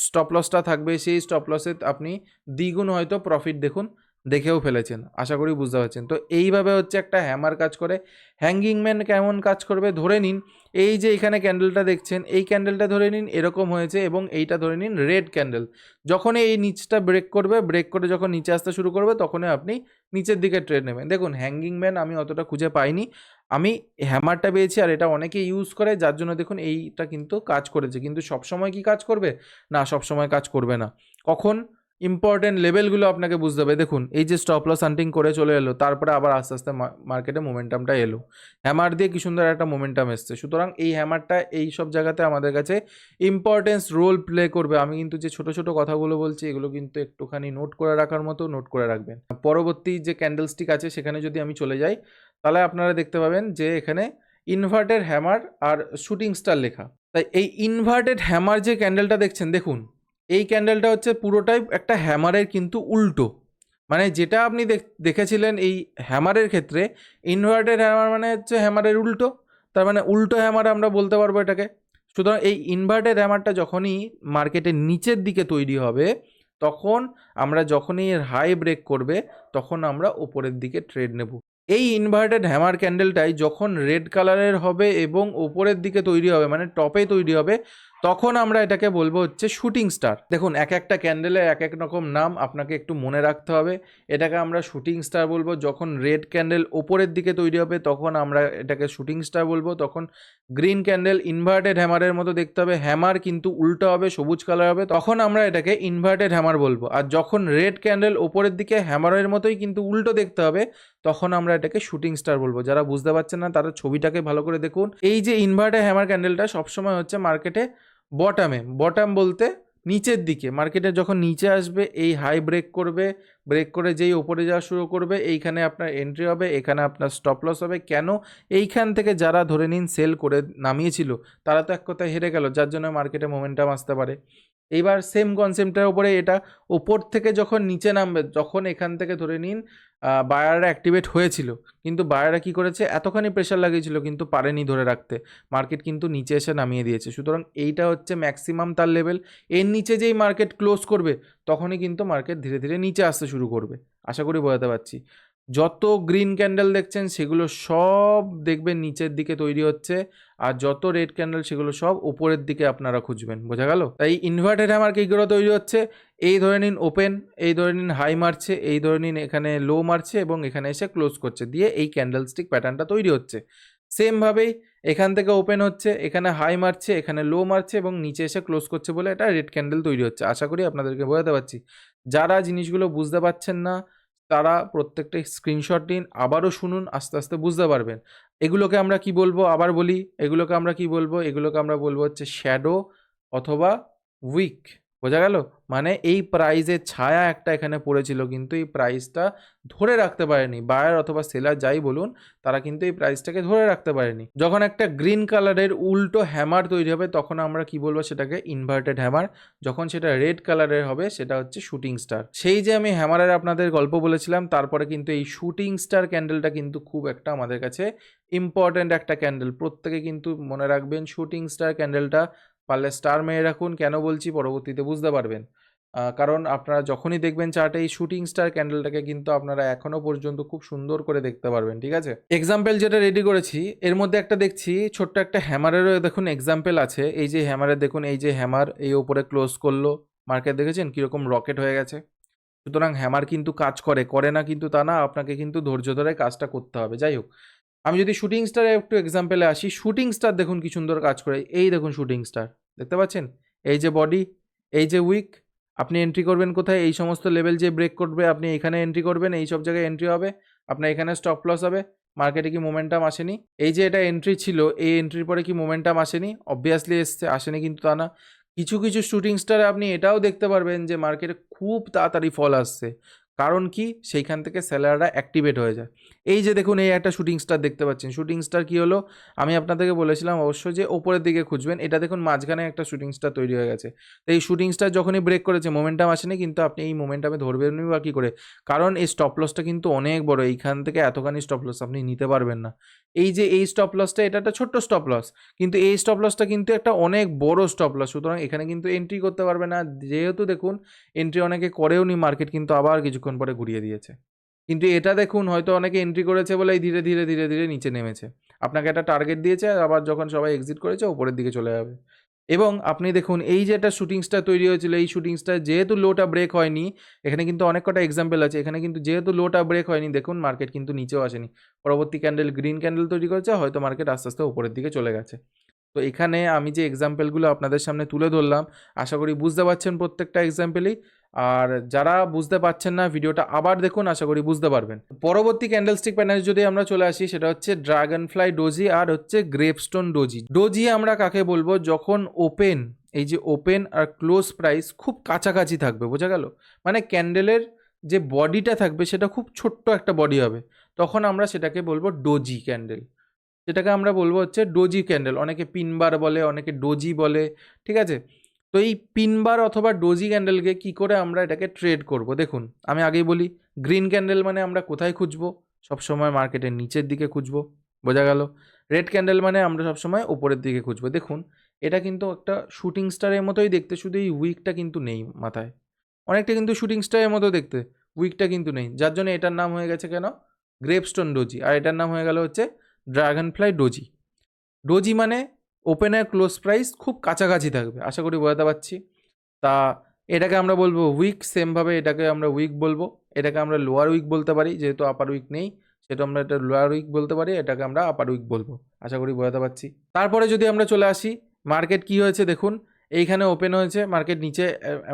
স্টপ লসটা থাকবে, সেই স্টপ লসে আপনি দ্বিগুণ হয়তো প্রফিট দেখুন দেখেও ফেলেছেন। আশা করি বুঝতে পারছেন। তো এইভাবে হচ্ছে একটা হ্যামার কাজ করে। হ্যাঙ্গিং ম্যান কেমন কাজ করবে? ধরে নিন এই যে এখানে ক্যান্ডেলটা দেখছেন, এই ক্যান্ডেলটা ধরে নিন এরকম হয়েছে এবং এইটা ধরে নিন রেড ক্যান্ডেল। যখনই এই নিচটা ব্রেক করবে, ব্রেক করে যখন নিচে আসতে শুরু করবে, তখনই আপনি নিচের দিকে ট্রেড নেবেন। দেখুন হ্যাঙ্গিং ম্যান আমি অতটা খুঁজে পাইনি, আমি হ্যামারটা পেয়েছি, আর এটা অনেকে ইউজ করে, যার জন্য দেখুন এইটা কিন্তু কাজ করেছে। কিন্তু সবসময় কি কাজ করবে? না, সবসময় কাজ করবে না। কখন? ইম্পর্টেন্ট লেভেলগুলো আপনাকে বুঝতে হবে। দেখুন এই যে স্টপ লস হান্টিং করে চলে এলো, তারপরে আবার আস্তে আস্তে মার্কেটে মোমেন্টামটা এলো, হ্যামার দিয়ে কি সুন্দর একটা মোমেন্টাম এসছে। সুতরাং এই হ্যামারটা এই সব জায়গাতে আমাদের কাছে ইম্পর্টেন্স রোল প্লে করবে। আমি কিন্তু যে ছোট ছোট কথাগুলো বলছি, এগুলো কিন্তু একটুখানি নোট করে রাখার মতো নোট করে রাখবেন। পরবর্তী যে ক্যান্ডেলস্টিক আছে সেখানে যদি আমি চলে যাই, তাহলে আপনারা দেখতে পাবেন যে এখানে ইনভার্টেড হ্যামার আর শুটিং স্টার লেখা। তাই এই ইনভার্টেড হ্যামার যে ক্যান্ডেলটা দেখছেন, দেখুন এই ক্যান্ডেলটা হচ্ছে পুরোটাই একটা হ্যামারের কিন্তু উল্টো। মানে যেটা আপনি দেখেছিলেন এই হ্যামারের ক্ষেত্রে, ইনভার্টেড হ্যামার মানে হচ্ছে হ্যামারের উল্টো। তার মানে উল্টো হ্যামার আমরা বলতে পারবো এটাকে। সুতরাং এই ইনভার্টেড হ্যামারটা যখনই মার্কেটের নিচের দিকে তৈরি হবে, তখন আমরা যখনই এর হাই ব্রেক করবে, তখন আমরা ওপরের দিকে ট্রেড নেব। এই ইনভার্টেড হ্যামার ক্যান্ডেলটাই যখন রেড কালারের হবে এবং ওপরের দিকে তৈরি হবে, মানে টপে তৈরি হবে, তখন আমরা এটাকে বলবো হচ্ছে শুটিং স্টার। দেখুন এক একটা ক্যান্ডেলে এক এক রকম নাম, আপনাকে একটু মনে রাখতে হবে। এটাকে আমরা শুটিং স্টার বলবো যখন রেড ক্যান্ডেল ওপরের দিকে তৈরি হবে, তখন আমরা এটাকে শুটিং স্টার বলবো। তখন গ্রিন ক্যান্ডেল ইনভার্টেড হ্যামারের মতো দেখতে হবে, হ্যামার কিন্তু উল্টো হবে, সবুজ কালার হবে, তখন আমরা এটাকে ইনভার্টেড হ্যামার বলবো। আর যখন রেড ক্যান্ডেল ওপরের দিকে হ্যামারের মতোই কিন্তু উল্টো দেখতে হবে, তখন আমরা এটাকে শুটিং স্টার বলবো। যারা বুঝতে পারছেন না তারা ছবিটাকে ভালো করে দেখুন। এই যে ইনভার্টেড হ্যামার ক্যান্ডেলটা সবসময় হচ্ছে মার্কেটে বটামে, বটাম বলতে নিচের দিকে, মার্কেটে যখন নিচে আসবে এই হাই ব্রেক করবে, ব্রেক করে যেই ওপরে যাওয়া শুরু করবে, এইখানে আপনার এন্ট্রি হবে, এখানে আপনার স্টপ লস হবে। কেন? এইখান থেকে যারা ধরে নিন সেল করে নামিয়েছিল, তারা তো এক কথায় হেরে গেল, যার জন্য মার্কেটে মোমেন্টাম আসতে পারে। এইবার সেম কনসেপ্টের উপরে এটা ওপর থেকে যখন নিচে নামবে, যখন এখান থেকে ধরে নিন বায়াররা অ্যাক্টিভেট হয়েছিল, কিন্তু বায়াররা কী করেছে, এতখানি প্রেশার লাগিয়েছিল কিন্তু পারেনি ধরে রাখতে, মার্কেট কিন্তু নিচে এসে নামিয়ে দিয়েছে। সুতরাং এইটা হচ্ছে ম্যাক্সিমাম তার লেভেল। এর নিচে যেই মার্কেট ক্লোজ করবে, তখনই কিন্তু মার্কেট ধীরে ধীরে নিচে আসতে শুরু করবে। আশা করি বোঝাতে পারছি। যত গ্রিন ক্যান্ডেল দেখছেন সেগুলো সব দেখবেন নিচের দিকে তৈরি হচ্ছে, আর যত রেড ক্যান্ডেল সেগুলো সব উপরের দিকে আপনারা খুঁজবেন। বোঝা গেল? তাই ইনভার্টেড হ্যামার কীগুলো তৈরি হচ্ছে, এই ধরে নিন ওপেন, এই ধরে নিন হাই মারছে, এই ধরে নিন এখানে লো মারছে এবং এখানে এসে ক্লোজ করছে, দিয়ে এই ক্যান্ডেলস্টিক প্যাটার্নটা তৈরি হচ্ছে। সেমভাবেই এখান থেকে ওপেন হচ্ছে, এখানে হাই মারছে, এখানে লো মারছে এবং নিচে এসে ক্লোজ করছে বলে এটা রেড ক্যান্ডেল তৈরি হচ্ছে। আশা করি আপনাদেরকে বোঝাতে পারছি। যারা জিনিসগুলো বুঝতে পারছেন না, তারা প্রত্যেকটা স্ক্রিনশট নিন, আবারও শুনুন, আস্তে আস্তে বুঝতে পারবেন। এগুলোকে আমরা কি বলবো? আবার বলি, এগুলোকে আমরা কি বলবো? এগুলোকে আমরা বলবো হচ্ছে শ্যাডো অথবা উইক। বোঝা গেল? মানে এই প্রাইজের ছায়া একটা এখানে পড়েছিল, কিন্তু এই প্রাইসটা ধরে রাখতে পারেনি। বায়ার অথবা সেলার যাই বলুন, তারা কিন্তু এই প্রাইসটাকে ধরে রাখতে পারেনি। যখন একটা গ্রিন কালারের উল্টো হ্যামার তৈরি হবে, তখন আমরা কি বলবো? সেটাকে ইনভার্টেড হ্যামার। যখন সেটা রেড কালারের হবে, সেটা হচ্ছে শুটিং স্টার। সেই যে আমি হ্যামারের আপনাদের গল্প বলেছিলাম, তারপরে কিন্তু এই শুটিং স্টার ক্যান্ডেলটা কিন্তু খুব একটা আমাদের কাছে ইম্পর্ট্যান্ট একটা ক্যান্ডেল। প্রত্যেকে কিন্তু মনে রাখবেন শুটিং স্টার ক্যান্ডেলটা, পারলে স্টার মেরে রাখুন। কেন বলছি পরবর্তীতে বুঝতে পারবেন। কারণ আপনারা যখনই দেখবেন চার্টে এই শুটিং স্টার ক্যান্ডেলটাকে, কিন্তু আপনারা এখনও পর্যন্ত খুব সুন্দর করে দেখতে পারবেন। ঠিক আছে? এক্সাম্পল যেটা রেডি করেছি, এর মধ্যে একটা দেখছি ছোট্ট একটা হ্যামারেরও দেখুন এক্সাম্পল আছে। এই যে হ্যামারের দেখুন, এই যে হ্যামার এই ওপরে ক্লোজ করলো, মার্কেট দেখেছেন কীরকম রকেট হয়ে গেছে। সুতরাং হ্যামার কিন্তু কাজ করে, করে না কিন্তু তা না, আপনাকে কিন্তু ধৈর্য ধরে কাজটা করতে হবে। যাই হোক, আমি যদি শুটিং স্টারে একটু এক্সাম্পলে আসি, শুটিং স্টার দেখুন কি সুন্দর কাজ করে। এই দেখুন শুটিং স্টার, দেখতে পাচ্ছেন? এই যে বডি, এই যে উইক, আপনি এন্ট্রি করবেন কোথায়? এই সমস্ত লেভেল যে ব্রেক করবে, আপনি এখানে এন্ট্রি করবেন, এই সব জায়গায় এন্ট্রি হবে, আপনার এখানে স্টপ লস হবে। মার্কেটে কি মোমেন্টাম আসেনি? এই যে এটা এন্ট্রি ছিল, এই এন্ট্রির পরে কি মোমেন্টাম আসেনি? অবভিয়াসলি এসছে, আসেনি কিন্তু তা না। কিছু কিছু শুটিং স্টারে আপনি এটাও দেখতে পারবেন যে মার্কেটে খুব তাড়াতাড়ি ফল আসছে, কারণ কি, সেইখান থেকে সেলাররা অ্যাক্টিভেট হয়ে যায়। এই যে দেখুন এই একটা শুটিং স্টার দেখতে পাচ্ছেন, শুটিং স্টার কী হলো, আমি আপনাদেরকে বলেছিলাম অবশ্যই যে ওপরের দিকে খুঁজবেন। এটা দেখুন মাঝখানে একটা শুটিং স্টার তৈরি হয়ে গেছে। তো এই শুটিং স্টার যখনই ব্রেক করেছে মোমেন্টাম আসেনি, কিন্তু আপনি এই মোমেন্টামে ধরবেনই বা কী করে, কারণ এই স্টপ লসটা কিন্তু অনেক বড়, এইখান থেকে এতখানি স্টপ লস আপনি নিতে পারবেন না। এই যে এই স্টপ লসটা, এটা একটা ছোট্ট স্টপ লস, কিন্তু এই স্টপ লসটা কিন্তু একটা অনেক বড় স্টপ লস, সুতরাং এখানে কিন্তু এন্ট্রি করতে পারবে না। যেহেতু দেখুন এন্ট্রি অনেকে করেও নি, মার্কেট কিন্তু আবার কিছুক্ষণ পরে ঘুরিয়ে দিয়েছে। কিন্তু এটা দেখুন হয়তো অনেকে এন্ট্রি করেছে বলেই ধীরে ধীরে ধীরে ধীরে নিচে নেমেছে। আপনাকে একটা টার্গেট দিয়েছে, আর আবার যখন সবাই এক্সিট করেছে ওপরের দিকে চলে যাবে। এবং আপনি দেখুন এই যে একটা শুটিং স্টার তৈরি হয়েছিল, এই শুটিং স্টার যেহেতু লোটা ব্রেক হয়নি, এখানে কিন্তু অনেক কটা এক্সাম্পল আছে, এখানে কিন্তু যেহেতু লোটা ব্রেক হয়নি, দেখুন মার্কেট কিন্তু নিচেও আসেনি। পরবর্তী ক্যান্ডেল গ্রিন ক্যান্ডেল তৈরি করেছে, হয়তো মার্কেট আস্তে আস্তে উপরের দিকে চলে গেছে। তো এখানে আমি যে এক্সাম্পলগুলো আপনাদের সামনে তুলে ধরলাম, আশা করি বুঝতে পারছেন প্রত্যেকটা এক্সাম্পলই। আর যারা বুঝতে পারছেন না ভিডিওটা আবার দেখুন, আশা করি বুঝতে পারবেন। পরবর্তী ক্যান্ডেলস্টিক প্যাটার্নে যদি আমরা চলে আসি, সেটা হচ্ছে ড্রাগন ফ্লাই ডোজি আর হচ্ছে গ্রেপস্টোন ডোজি। ডোজি আমরা কাকে বলবো, যখন ওপেন, এই যে ওপেন আর ক্লোজ প্রাইস খুব কাছাকাছি থাকবে, বোঝা গেল, মানে ক্যান্ডেলের যে বডিটা থাকবে সেটা খুব ছোট্ট একটা বডি হবে, তখন আমরা সেটাকে বলবো ডোজি ক্যান্ডেল। যেটাকে আমরা বলবো হচ্ছে ডোজি ক্যান্ডেল, অনেকে পিনবার বলে, অনেকে ডোজি বলে, ঠিক আছে। তো এই পিনবার অথবা ডোজি ক্যান্ডেলকে কি করে আমরা এটাকে ট্রেড করব, দেখুন আমি আগেই বলি, গ্রিন ক্যান্ডেল মানে আমরা কোথায় খুঁজবো, সবসময় মার্কেটের নিচের দিকে খুঁজবো, বোঝা গেল। রেড ক্যান্ডেল মানে আমরা সবসময় উপরের দিকে খুঁজবো। দেখুন এটা কিন্তু একটা শুটিং স্টারের মতোই দেখতে, শুধু এই উইকটা কিন্তু নেই মাথায়, অনেকটা কিন্তু শুটিং স্টারের মতো দেখতে, উইকটা কিন্তু নেই, যার জন্য এটার নাম হয়ে গেছে কেন, গ্রেপস্টোন ডোজি, আর এটার নাম হয়ে গেল হচ্ছে ড্রাগন ফ্লাই ডোজি। ডোজি মানে ওপেন আর ক্লোজ প্রাইস খুব কাছাকাছি থাকবে, আশা করি বোঝাতে পারছি। তা এটাকে আমরা বলবো উইক, সেমভাবে এটাকে আমরা উইক বলবো। এটাকে আমরা লোয়ার উইক বলতে পারি, যেহেতু আপার উইক নেই সেহেতু আমরা এটা লোয়ার উইক বলতে পারি, এটাকে আমরা আপার উইক বলবো, আশা করি বোঝাতে পারছি। তারপরে যদি আমরা চলে আসি, মার্কেট কি হয়েছে দেখুন, এইখানে ওপেন হয়েছে, মার্কেট নিচে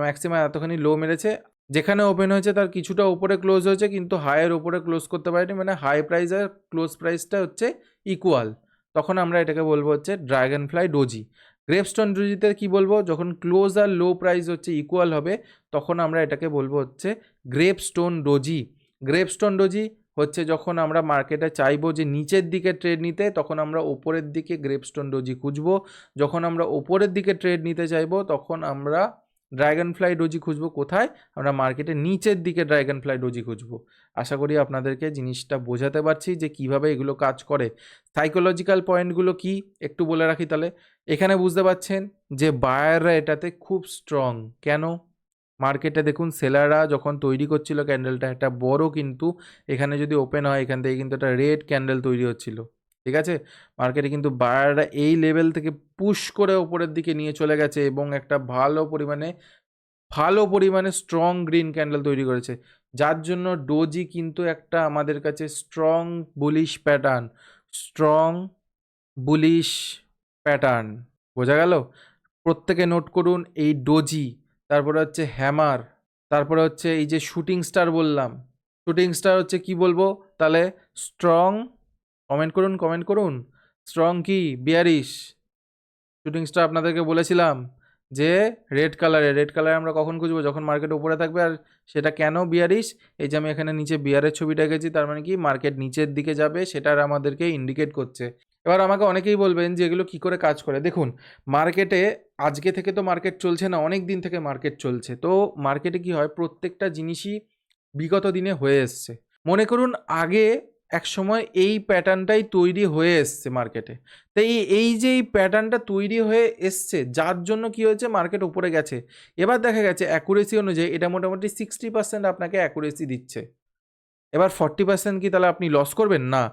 ম্যাক্সিমাম এতখানি লো মেরেছে, যেখানে ওপেন হয়েছে তার কিছুটা উপরে ক্লোজ হয়েছে, কিন্তু হাইয়ের উপরে ক্লোজ করতে পারেনি, মানে হাই প্রাইস আর ক্লোজ প্রাইসটা হচ্ছে ইকুয়াল, তখন আমরা এটাকে বলবো হচ্ছে ড্রাগন ফ্লাই ডোজি। গ্রেপস্টোন ডোজিতে কি বলবো, যখন ক্লোজ আর লো প্রাইস হচ্ছে ইকুয়াল হবে, তখন আমরা এটাকে বলবো হচ্ছে গ্রেপস্টোন ডোজি। গ্রেপস্টোন ডোজি হচ্ছে যখন আমরা মার্কেটে চাইবো যে নিচের দিকে ট্রেড নিতে, তখন আমরা ওপরের দিকে গ্রেপস্টোন ডোজি খুঁজবো, যখন আমরা ওপরের দিকে ট্রেড নিতে চাইবো তখন আমরা ড্রাগন ফ্লাই ডোজি খুঁজবো। কোথায়, আমরা মার্কেটের নিচের দিকে ড্রাগন ফ্লাই ডোজি খুঁজবো। আশা করি আপনাদেরকে জিনিসটা বোঝাতে পারছি যে কিভাবে এগুলো কাজ করে। সাইকোলজিক্যাল পয়েন্টগুলো কি একটু বলে রাখি তাহলে। এখানে বুঝতে পারছেন যে বায়াররা এটাতে খুব স্ট্রং, কেন, মার্কেটে দেখুন সেলাররা যখন তৈরি করছিল ক্যান্ডেলটা, একটা বড় কিন্তু এখানে যদি ওপেন হয় এখান থেকে কিন্তু একটা রেড ক্যান্ডেল তৈরি হচ্ছিল, ঠিক আছে। মার্কেটে কিন্তু বায়াররা এই লেভেল থেকে পুশ করে ওপরের দিকে নিয়ে চলে গেছে এবং একটা ভালো পরিমাণে স্ট্রং গ্রিন ক্যান্ডেল তৈরি করেছে, যার জন্য ডোজি কিন্তু একটা আমাদের কাছে strong bullish pattern, strong bullish pattern, বোঝা গেল। প্রত্যেকে নোট করুন এই ডোজি, তারপরে হচ্ছে হ্যামার, তারপরে হচ্ছে এই যে শুটিং স্টার বললাম, শুটিং স্টার হচ্ছে কি বলবো তাহলে, স্ট্রং, কমেন্ট করুন স্ট্রং কি, বিয়ারিশ। শুটিং স্টার আপনাদেরকে বলেছিলাম যে রেড কালারে আমরা কখন খুঁজবো, যখন মার্কেট উপরে থাকবে, আর সেটা কেন বিয়ারিশ, এই যে আমি এখানে নিচে বিয়ারের ছবিটা এঁকেছি, তার মানে কি মার্কেট নিচের দিকে যাবে, সেটার আমাদেরকে ইন্ডিকেট করছে। এবার আমাকে অনেকেই বলবেন যে এগুলো কী করে কাজ করে, দেখুন মার্কেটে আজকে থেকে তো মার্কেট চলছে না, অনেক দিন থেকে মার্কেট চলছে, তো মার্কেটে কি হয় প্রত্যেকটা জিনিসই বিগত দিনে হয়ে এসছে। মনে করুন আগে এক সময় এই প্যাটার্নটাই তৈরি হয়ে এসছে মার্কেটে, তো এই যে এই প্যাটার্নটা তৈরি হয়ে এসছে, যার জন্য কি হয়েছে মার্কেট উপরে গেছে। এবার দেখা গেছে অ্যাকুরেসি অনুযায়ী এটা মোটামুটি 60% আপনাকে অ্যাকুরেসি দিচ্ছে, এবার 40% কি তাহলে আপনি লস করবেন না,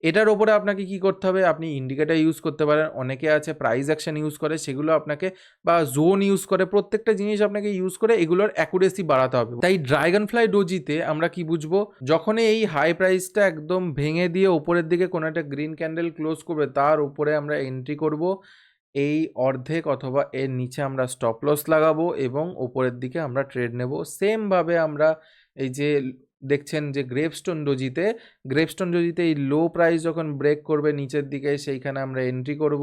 এটার ওপরে আপনাকে কি করতে হবে, আপনি ইন্ডিকেটার ইউজ করতে পারেন, অনেকে আছে প্রাইস অ্যাকশন ইউজ করে, সেগুলো আপনাকে, বা জোন ইউজ করে, প্রত্যেকটা জিনিস আপনাকে ইউজ করে এগুলোর অ্যাকুরেসি বাড়াতে হবে। তাই ড্রাগন ফ্লাই ডোজিতে আমরা কি বুঝবো, যখনই এই হাই প্রাইসটা একদম ভেঙে দিয়ে উপরের দিকে কোনো একটা গ্রিন ক্যান্ডেল ক্লোজ করবে, তার উপরে আমরা এন্ট্রি করব, এই অর্ধেক অথবা এর নিচে আমরা স্টপ লস লাগাবো এবং ওপরের দিকে আমরা ট্রেড নেব। সেমভাবে আমরা এই যে দেখছেন যে গ্রেপস্টোন ডোজিতে এই লো প্রাইস যখন ব্রেক করবে নিচের দিকে, সেইখানে আমরা এন্ট্রি করব।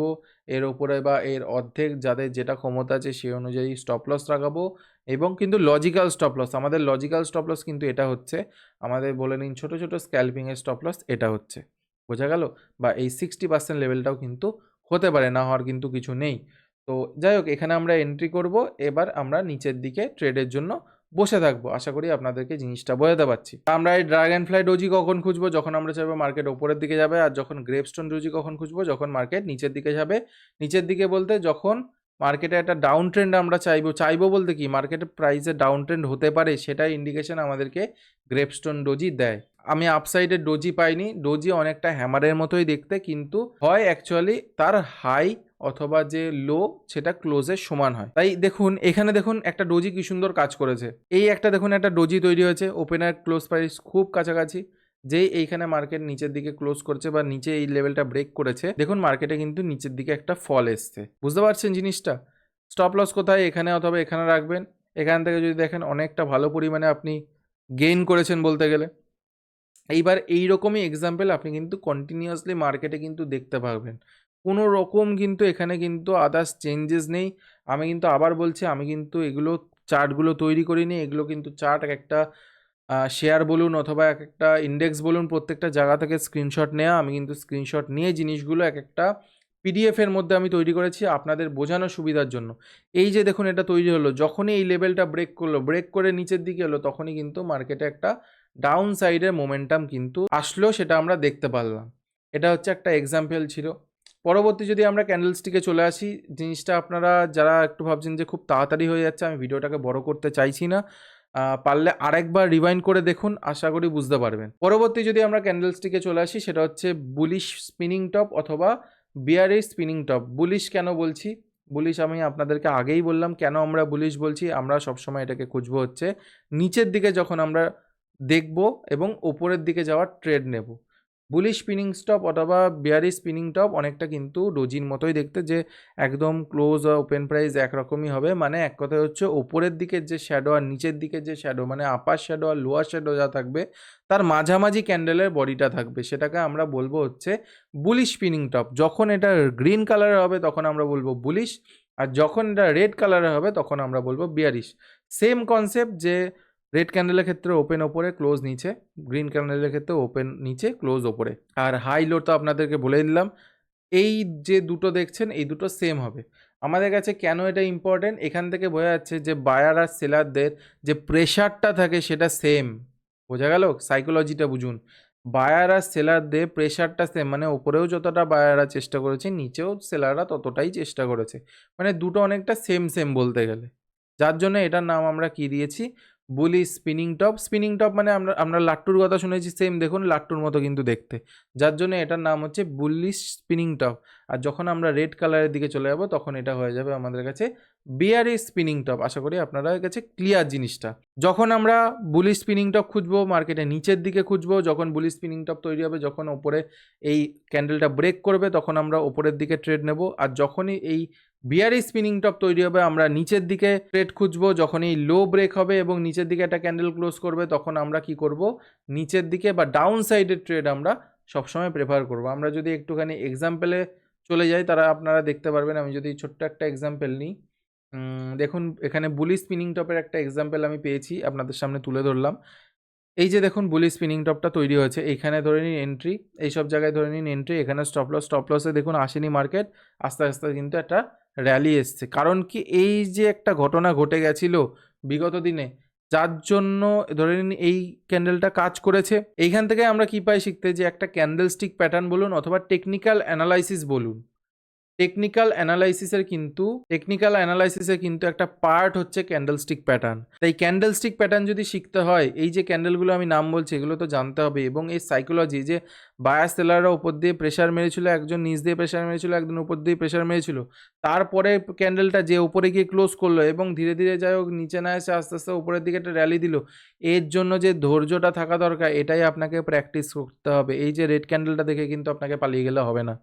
এর ওপরে বা এর অর্ধেক যাদের যেটা ক্ষমতা আছে সেই অনুযায়ী স্টপ লস লাগাবো, এবং কিন্তু লজিক্যাল স্টপ লস, আমাদের লজিক্যাল স্টপ লস কিন্তু এটা হচ্ছে, আমাদের বলে নিন ছোটো ছোটো স্ক্যালপিংয়ের স্টপ লস এটা হচ্ছে, বোঝা গেল? বা এই 60% লেভেলটাও কিন্তু হতে পারে, না হওয়ার কিন্তু কিছু নেই। তো যাই হোক, এখানে আমরা এন্ট্রি করব। এবার আমরা নিচের দিকে ট্রেডের জন্য বসে থাকবো। আশা করি আপনাদেরকে জিনিসটা বোঝাতে পারছি। আমরা এই ড্রাগন ফ্লাই ডোজি কখন খুঁজবো? যখন আমরা চাইবো মার্কেট ওপরের দিকে যাবে। আর যখন গ্রেপস্টোন ডোজি কখন খুঁজবো? যখন মার্কেট নিচের দিকে যাবে। নিচের দিকে বলতে যখন মার্কেটে একটা ডাউন ট্রেন্ড আমরা চাইবো বলতে কি, মার্কেটের প্রাইসে ডাউন ট্রেন্ড হতে পারে, সেটাই ইন্ডিকেশন আমাদেরকে গ্রেপস্টোন ডোজি দেয়। আমি আপসাইডে ডোজি পাইনি, ডোজি অনেকটা হ্যামারের মতোই দেখতে, কিন্তু হয় অ্যাকচুয়ালি তার হাই অথবা যে লো সেটা ক্লোজের সমান হয়। তাই দেখুন এখানে দেখুন একটা ডোজি কি সুন্দর কাজ করেছে। এই একটা দেখুন একটা ডোজি তৈরি হয়েছে, ওপেনার ক্লোজ প্রাইস খুব কাছাকাছি। যেই এইখানে মার্কেট নিচের দিকে ক্লোজ করছে বা নিচে এই লেভেলটা ব্রেক করেছে, দেখুন মার্কেটে কিন্তু নিচের দিকে একটা ফল এসছে। বুঝতে পারছেন জিনিসটা? স্টপ লস কোথায়? এখানে অথবা এখানে রাখবেন। এখান থেকে যদি দেখেন অনেকটা ভালো পরিমাণে আপনি গেইন করেছেন বলতে গেলে। এইবার এইরকমই এক্সাম্পল আপনি কিন্তু কন্টিনিউয়াসলি মার্কেটে কিন্তু দেখতে পারবেন। কোনো রকম কিন্তু এখানে কিন্তু আদার্স চেঞ্জেস নেই। আমি কিন্তু আবার বলছি, আমি কিন্তু এগুলো চার্টগুলো তৈরি করিনি। এগুলো কিন্তু চার্ট এক একটা শেয়ার বলুন অথবা এক একটা ইন্ডেক্স বলুন, প্রত্যেকটা জায়গা থেকে স্ক্রিনশট নেওয়া। আমি কিন্তু স্ক্রিনশট নিয়ে জিনিসগুলো এক একটা পিডিএফের মধ্যে আমি তৈরি করেছি আপনাদের বোঝানোর সুবিধার জন্য। এই যে দেখুন এটা তৈরি হলো, যখনই এই লেভেলটা ব্রেক করলো, ব্রেক করে নিচের দিকে এলো, তখনই কিন্তু মার্কেটে একটা ডাউন সাইডের মোমেন্টাম কিন্তু আসলো, সেটা আমরা দেখতে পারলাম। এটা হচ্ছে একটা এক্সাম্পল ছিল। পরবর্তী যদি আমরা ক্যান্ডেলস্টিকে চলে আসি, জিনিসটা আপনারা যারা একটু ভাবছেন যে খুব তাড়াতাড়ি হয়ে যাচ্ছে, আমি ভিডিওটাকে বড় করতে চাইছি না, পারলে আরেকবার রিওয়াইন্ড করে দেখুন, আশা করি বুঝতে পারবেন। পরবর্তী যদি আমরা ক্যান্ডেলস্টিকে চলে আসি, সেটা হচ্ছে বুলিশ স্পিনিং টপ অথবা বিয়ারিশ স্পিনিং টপ। বুলিশ কেন বলছি? বুলিশ আমি আপনাদেরকে আগেই বললাম কেন আমরা বুলিশ বলছি। আমরা সবসময় এটাকে খুঁজবো হচ্ছে নিচের দিকে যখন আমরা দেখব এবং ওপরের দিকে যাওয়ার ট্রেড নেব। বুলিশ স্পিনিং স্টপ অথবা বিয়ারিশ স্পিনিং টপ অনেকটা কিন্তু ডোজির মতোই দেখতে, যে একদম ক্লোজ আর ওপেন প্রাইস একরকমই হবে। মানে এক কথায় হচ্ছে ওপরের দিকের যে শ্যাডো আর নিচের দিকের যে শ্যাডো, মানে আপার শ্যাডো আর লোয়ার শ্যাডো যা থাকবে, তার মাঝামাঝি ক্যান্ডেলের বডিটা থাকবে, সেটাকে আমরা বলবো হচ্ছে বুলিশ স্পিনিং টপ। যখন এটা গ্রিন কালারের হবে তখন আমরা বলবো বুলিশ, আর যখন এটা রেড কালারের হবে তখন আমরা বলবো বিয়ারিশ। সেম কনসেপ্ট, যে রেড ক্যান্ডেলের ক্ষেত্রে ওপেন ওপরে ক্লোজ নিচে, গ্রিন ক্যান্ডেলের ক্ষেত্রে ওপেন নিচে ক্লোজ ওপরে। আর হাই লো তো আপনাদেরকে বলে দিলাম। এই যে দুটো দেখছেন এই দুটো সেম হবে। আমাদের কাছে কেন এটা ইম্পর্টেন্ট? এখান থেকে বোঝা যাচ্ছে যে বায়ার আর সেলারদের যে প্রেশারটা থাকে সেটা সেম। বোঝা গেল? সাইকোলজিটা বুঝুন। বায়ার আর সেলারদের প্রেশারটা সেম, মানে ওপরেও যতটা বায়াররা চেষ্টা করেছে, নিচেও সেলাররা ততটাই চেষ্টা করেছে। মানে দুটো অনেকটা সেম সেম বলতে গেলে। যার জন্য এটার নাম আমরা কি দিয়েছি? Bullish spinning top. Spinning top মানে আমরা লাট্টুর কথা শুনেছি, সেম দেখুন লাট্টুর মতো কিন্তু দেখতে, যার জন্য এটার নাম হচ্ছে বুলিশ স্পিনিং টপ। আর যখন আমরা রেড কালারের দিকে চলে যাব তখন এটা হয়ে যাবে আমাদের কাছে বিয়ারিশ স্পিনিং টপ। আশা করি আপনাদের কাছে ক্লিয়ার জিনিসটা। যখন আমরা বুলিশ স্পিনিং টপ খুঁজবো মার্কেটে নিচের দিকে খুঁজবো, যখন বুলিশ স্পিনিং টপ তৈরি হবে, যখন ওপরে এই ক্যান্ডেলটা ব্রেক করবে তখন আমরা ওপরের দিকে ট্রেড নেব। আর যখনই এই বিয়ারিশ স্পিনিং টপ তৈরি হবে আমরা নিচের দিকে ট্রেড খুঁজবো। যখন এই লো ব্রেক হবে এবং নিচের দিকে একটা ক্যান্ডেল ক্লোজ করবে তখন আমরা কি করব? নিচের দিকে বা ডাউন সাইডের ট্রেড আমরা সবসময় প্রেফার করব। আমরা যদি একটুখানি এক্সাম্পলে চলে যাই, তারা আপনারা দেখতে পারবেন। আমি যদি ছোট্ট একটা এক্সাম্পল নিই, দেখুন এখানে বুলিশ স্পিনিং টপের একটা এক্সাম্পল আমি পেয়েছি, আপনাদের সামনে তুলে ধরলাম। এই যে দেখুন বুলিশ স্পিনিং টপটা তৈরি হয়েছে, এইখানে ধরে নিন এন্ট্রি, এইসব জায়গায় ধরে নিন এন্ট্রি, এখানে স্টপ লসে দেখুন আসেনি মার্কেট, আস্তে আস্তে কিন্তু একটা র্যালি এসছে। কারণ কি, এই যে একটা ঘটনা ঘটে গেছিল বিগত দিনে, যার জন্য ধরে নিন এই ক্যান্ডেলটা কাজ করেছে। এইখান থেকে আমরা কি পাই শিখতে, যে একটা ক্যান্ডেল স্টিক প্যাটার্ন বলুন অথবা টেকনিক্যাল অ্যানালাইসিস বলুন, টেকনিক্যাল অ্যানালাইসিসের কিন্তু একটা পার্ট হচ্ছে ক্যান্ডেলস্টিক প্যাটার্ন। তাই ক্যান্ডেলস্টিক প্যাটার্ন যদি শিখতে হয়, এই যে ক্যান্ডেলগুলো আমি নাম বলছি এগুলো তো জানতে হবে, এবং এই সাইকোলজি, যে বায়ার সেলাররা উপর দিয়ে প্রেশার মেরেছিল, একজন নিচ দিয়ে প্রেশার মেরেছিল, একজন উপর দিয়ে প্রেশার মেরেছিল, তারপরে ক্যান্ডেলটা যে উপরে গিয়ে ক্লোজ করলো এবং ধীরে ধীরে যাই হোক নিচে না এসে আস্তে আস্তে উপরের দিকে একটা র্যালি দিল, এর জন্য যে ধৈর্যটা থাকা দরকার এটাই আপনাকে প্র্যাকটিস করতে হবে। এই যে রেড ক্যান্ডেলটা দেখে কিন্তু আপনাকে পালিয়ে গেলে হবে না,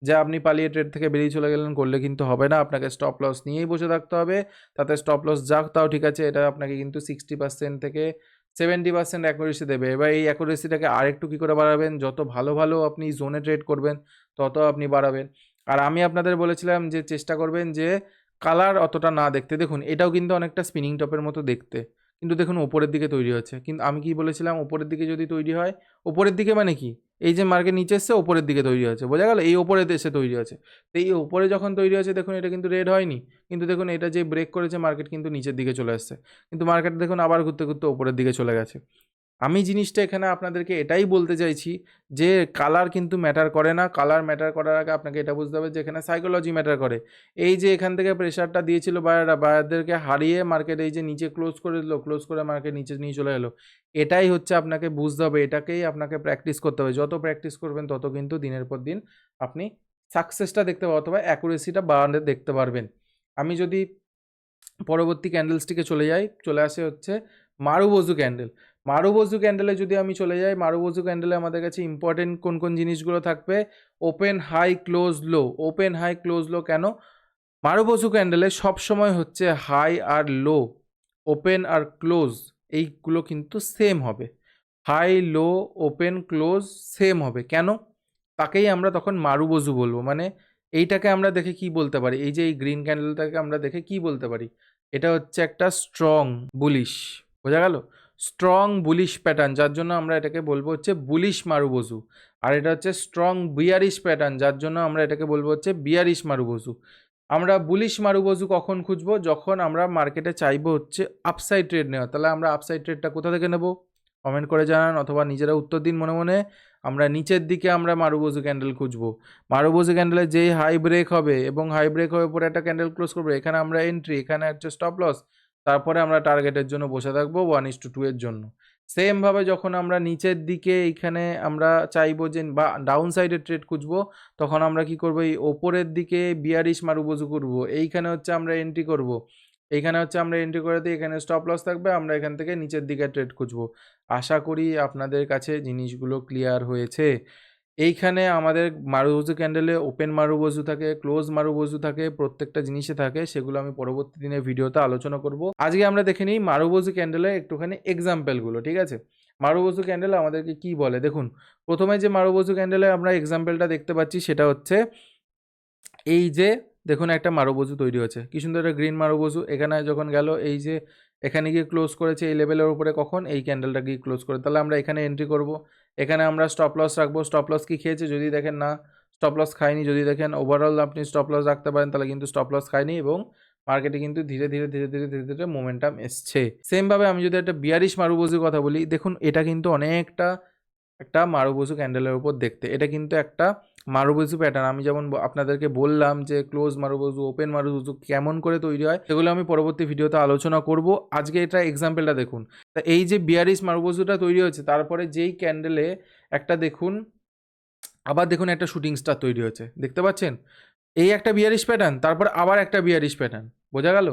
যে আপনি পালিয়ে ট্রেড থেকে বেরিয়ে চলে গেলেন করলে কিন্তু হবে না। আপনাকে স্টপ লস নিয়েই বসে থাকতে হবে। তাতে স্টপ লস যাক তাও ঠিক আছে, এটা আপনাকে কিন্তু 60% থেকে 70% অ্যাকুরেসি দেবে। এবার এই অ্যাকুরেসিটাকে আরেকটু কী করে বাড়াবেন, যত ভালো ভালো আপনি জোনে ট্রেড করবেন তত আপনি বাড়াবেন। আর আমি আপনাদের বলেছিলাম যে চেষ্টা করবেন যে কালার অতটা না দেখতে। দেখুন এটাও কিন্তু অনেকটা স্পিনিং টপের মতো দেখতে, কিন্তু দেখুন ওপরের দিকে তৈরি হচ্ছে। কিন্তু আমি কি বলেছিলাম, ওপরের দিকে যদি তৈরি হয়, ওপরের দিকে মানে কি, এই যে মার্কেট নিচে এসছে ওপরের দিকে তৈরি হয়েছে, বোঝা গেল, এই ওপরে এসে তৈরি হয়েছে। তো এই ওপরে যখন তৈরি হয়েছে দেখুন এটা কিন্তু রেড হয়নি, কিন্তু দেখুন এটা যে ব্রেক করেছে মার্কেট কিন্তু নিচের দিকে চলে আসছে, কিন্তু মার্কেট দেখুন আবার ঘুরতে ঘুরতে ওপরের দিকে চলে গেছে। আমি জিনিসটা এখানে আপনাদেরকে এটাই বলতে চাইছি যে কালার কিন্তু ম্যাটার করে না। কালার ম্যাটার করার আগে আপনাকে এটা বুঝতে হবে যে এখানে সাইকোলজি ম্যাটার করে। এই যে এখান থেকে প্রেশারটা দিয়েছিল বায়াররা, বায়ারদেরকে হারিয়ে মার্কেট এই যে নিচে ক্লোজ করে দিল, ক্লোজ করে মার্কেট নিচে নিয়ে চলে এলো, এটাই হচ্ছে আপনাকে বুঝতে হবে, এটাকেই আপনাকে প্র্যাকটিস করতে হবে। যত প্র্যাকটিস করবেন তত কিন্তু দিনের পর দিন আপনি সাকসেসটা দেখতে পাবেন অথবা অ্যাকুরেসিটা বাড়ানো দেখতে পারবেন। আমি যদি পরবর্তী ক্যান্ডেলসটিকে চলে আসে হচ্ছে মারুবোজু ক্যান্ডেল। মারুবোজু ক্যান্ডেলে যদি আমি চলে যাই, মারুবোজু ক্যান্ডেলে আমাদের কাছে ইম্পর্টেন্ট কোন কোন জিনিসগুলো থাকবে, open high close low. Open high close low কেন, মারুবোজু ক্যান্ডেলে সবসময় হচ্ছে হাই আর লো, ওপেন আর ক্লোজ এইগুলো কিন্তু সেম হবে। High low open close same হবে, কেন, তাকেই আমরা তখন মারুবোজু বলবো। মানে এইটাকে আমরা দেখে কি বলতে পারি, এই যে এই গ্রিন ক্যান্ডেলটাকে আমরা দেখে কি বলতে পারি, এটা হচ্ছে একটা স্ট্রং বুলিশ, বোঝা গেল, স্ট্রং বুলিশ প্যাটার্ন, যার জন্য আমরা এটাকে বলবো হচ্ছে বুলিশ মারুবোজু। আর এটা হচ্ছে স্ট্রং বিয়ারিশ প্যাটার্ন, যার জন্য আমরা এটাকে বলবো হচ্ছে বিয়ারিশ মারুবোজু। আমরা বুলিশ মারুবোজু কখন খুঁজবো, যখন আমরা মার্কেটে চাইবো হচ্ছে আপসাইড ট্রেড নেওয়া। তাহলে আমরা আপসাইড ট্রেডটা কোথা থেকে নেব, কমেন্ট করে জানান অথবা নিজেরা উত্তর দিন মনে মনে। আমরা নিচের দিকে আমরা মারুবোজু ক্যান্ডেল খুঁজবো। মারুবোজু ক্যান্ডেলে যেই হাই ব্রেক হবে এবং হাই ব্রেক হয়ে পরে একটা ক্যান্ডেল ক্লোজ করবে, এখানে আমরা এন্ট্রি, এখানে হচ্ছে স্টপ লস, তারপরে আমরা টার্গেটের জন্য বসে থাকবো 1:2 এর জন্য। সেমভাবে যখন আমরা নিচের দিকে এইখানে আমরা চাইবো যে বা ডাউন সাইডে ট্রেড খুঁজবো, তখন আমরা কি করবো, এই ওপরের দিকে বিয়ারিশ মারুবোজু করবো, এইখানে হচ্ছে আমরা এন্ট্রি করব, এইখানে হচ্ছে আমরা এন্ট্রি করে দিই, এখানে স্টপ লস থাকবে, আমরা এখান থেকে নিচের দিকে ট্রেড খুঁজবো। আশা করি আপনাদের কাছে জিনিসগুলো ক্লিয়ার হয়েছে। এইখানে আমাদের মারুবোজু ক্যান্ডেলে ওপেন মারুবোজু থাকে, ক্লোজ মারুবোজু থাকে, প্রত্যেকটা জিনিসে থাকে, সেগুলো আমি পরবর্তী দিনে ভিডিওতে আলোচনা করব। আজকে আমরা দেখে নিই মারুবোজু ক্যান্ডেলে একটুখানি এক্সাম্পলগুলো, ঠিক আছে। মারুবোজু ক্যান্ডেল আমাদেরকে কি বলে দেখুন, প্রথমে যে মারুবোজু ক্যান্ডেলে আমরা এক্সাম্পলটা দেখতে পাচ্ছি সেটা হচ্ছে এই যে দেখুন একটা মারুবোজু তৈরি হয়েছে, কি সুন্দর একটা গ্রিন মারুবোজু, এখানে যখন গেল এই যে এখানে গিয়ে ক্লোজ করেছে এই লেভেলের উপরে, কখন এই ক্যান্ডেলটা গিয়ে ক্লোজ করে, তাহলে আমরা এখানে এন্ট্রি করব, এখানে আমরা স্টপ লস রাখবো। স্টপ লস কি খেয়েছে, যদি দেখেন না স্টপ লস খায়নি, যদি দেখেন ওভারঅল আপনি স্টপ লস রাখতে পারেন তাহলে কিন্তু স্টপ লস খায়নি এবং মার্কেটে কিন্তু ধীরে ধীরে ধীরে ধীরে ধীরে ধীরে মোমেন্টাম এসছে। সেমভাবে আমি যদি একটা বিয়ারিশ মারুবোজুর কথা বলি, দেখুন এটা কিন্তু অনেকটা একটা মারুবোজু ক্যান্ডেলের উপর দেখতে, এটা কিন্তু একটা মারুবোজু প্যাটার্ন। আমি যেমন আপনাদেরকে বললাম যে ক্লোজ মারুবোজু ওপেন মারুবোজু কেমন করে তৈরি হয়, সেগুলো আমি পরবর্তী ভিডিওতে আলোচনা করব। আজকে এটা এক্সাম্পলটা দেখুন, তা এই যে বিয়ারিশ মারুবোজুটা তৈরি হয়েছে, তারপরে যেই ক্যান্ডেলে একটা দেখুন আবার দেখুন একটা শুটিং স্টার তৈরি হয়েছে, দেখতে পাচ্ছেন, এই একটা বিয়ারিশ প্যাটার্ন, তারপর আবার একটা বিয়ারিশ প্যাটার্ন, বোঝা গেল।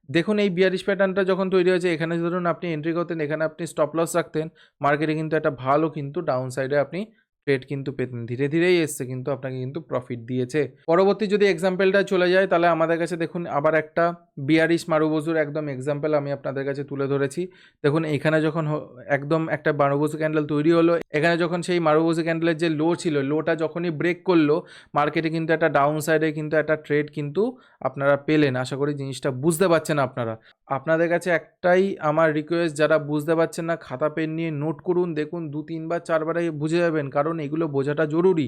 দেখুন এই বিয়ারিশ প্যাটার্নটা যখন তৈরি হয়েছে, এখানে ধরুন আপনি এন্ট্রি করতেন, এখানে আপনি স্টপ লস রাখতেন, মার্কেটে কিন্তু একটা ভালো কিন্তু ডাউন সাইডে আপনি ট্রেড কিন্তু পেতেন, ধীরে ধীরেই এসছে কিন্তু আপনাকে কিন্তু প্রফিট দিয়েছে। পরবর্তী যদি এক্সাম্পলটা চলে যায়, তাহলে আমাদের কাছে দেখুন আবার একটা বিয়ারিশ মারুবোজুর একদম এক্সাম্পল আমি আপনাদের কাছে তুলে ধরেছি। দেখুন এখানে যখন একদম একটা মারুবোজু ক্যান্ডেল তৈরি হলো, এখানে যখন সেই মারুবোজু ক্যান্ডেলের যে লো ছিল, লোটা যখনই ব্রেক করলো, মার্কেটে কিন্তু একটা ডাউন সাইডে কিন্তু একটা ট্রেড কিন্তু আপনারা পেলেন। আশা করি জিনিসটা বুঝতে পারছেন আপনারা। আপনাদের কাছে একটাই আমার রিকোয়েস্ট, যারা বুঝতে পারছেন না খাতা পেন নিয়ে নোট করুন, দেখুন 2-3 বার 4 বারে বুঝে যাবেন, কারণ এগুলো বোঝাটা জরুরি।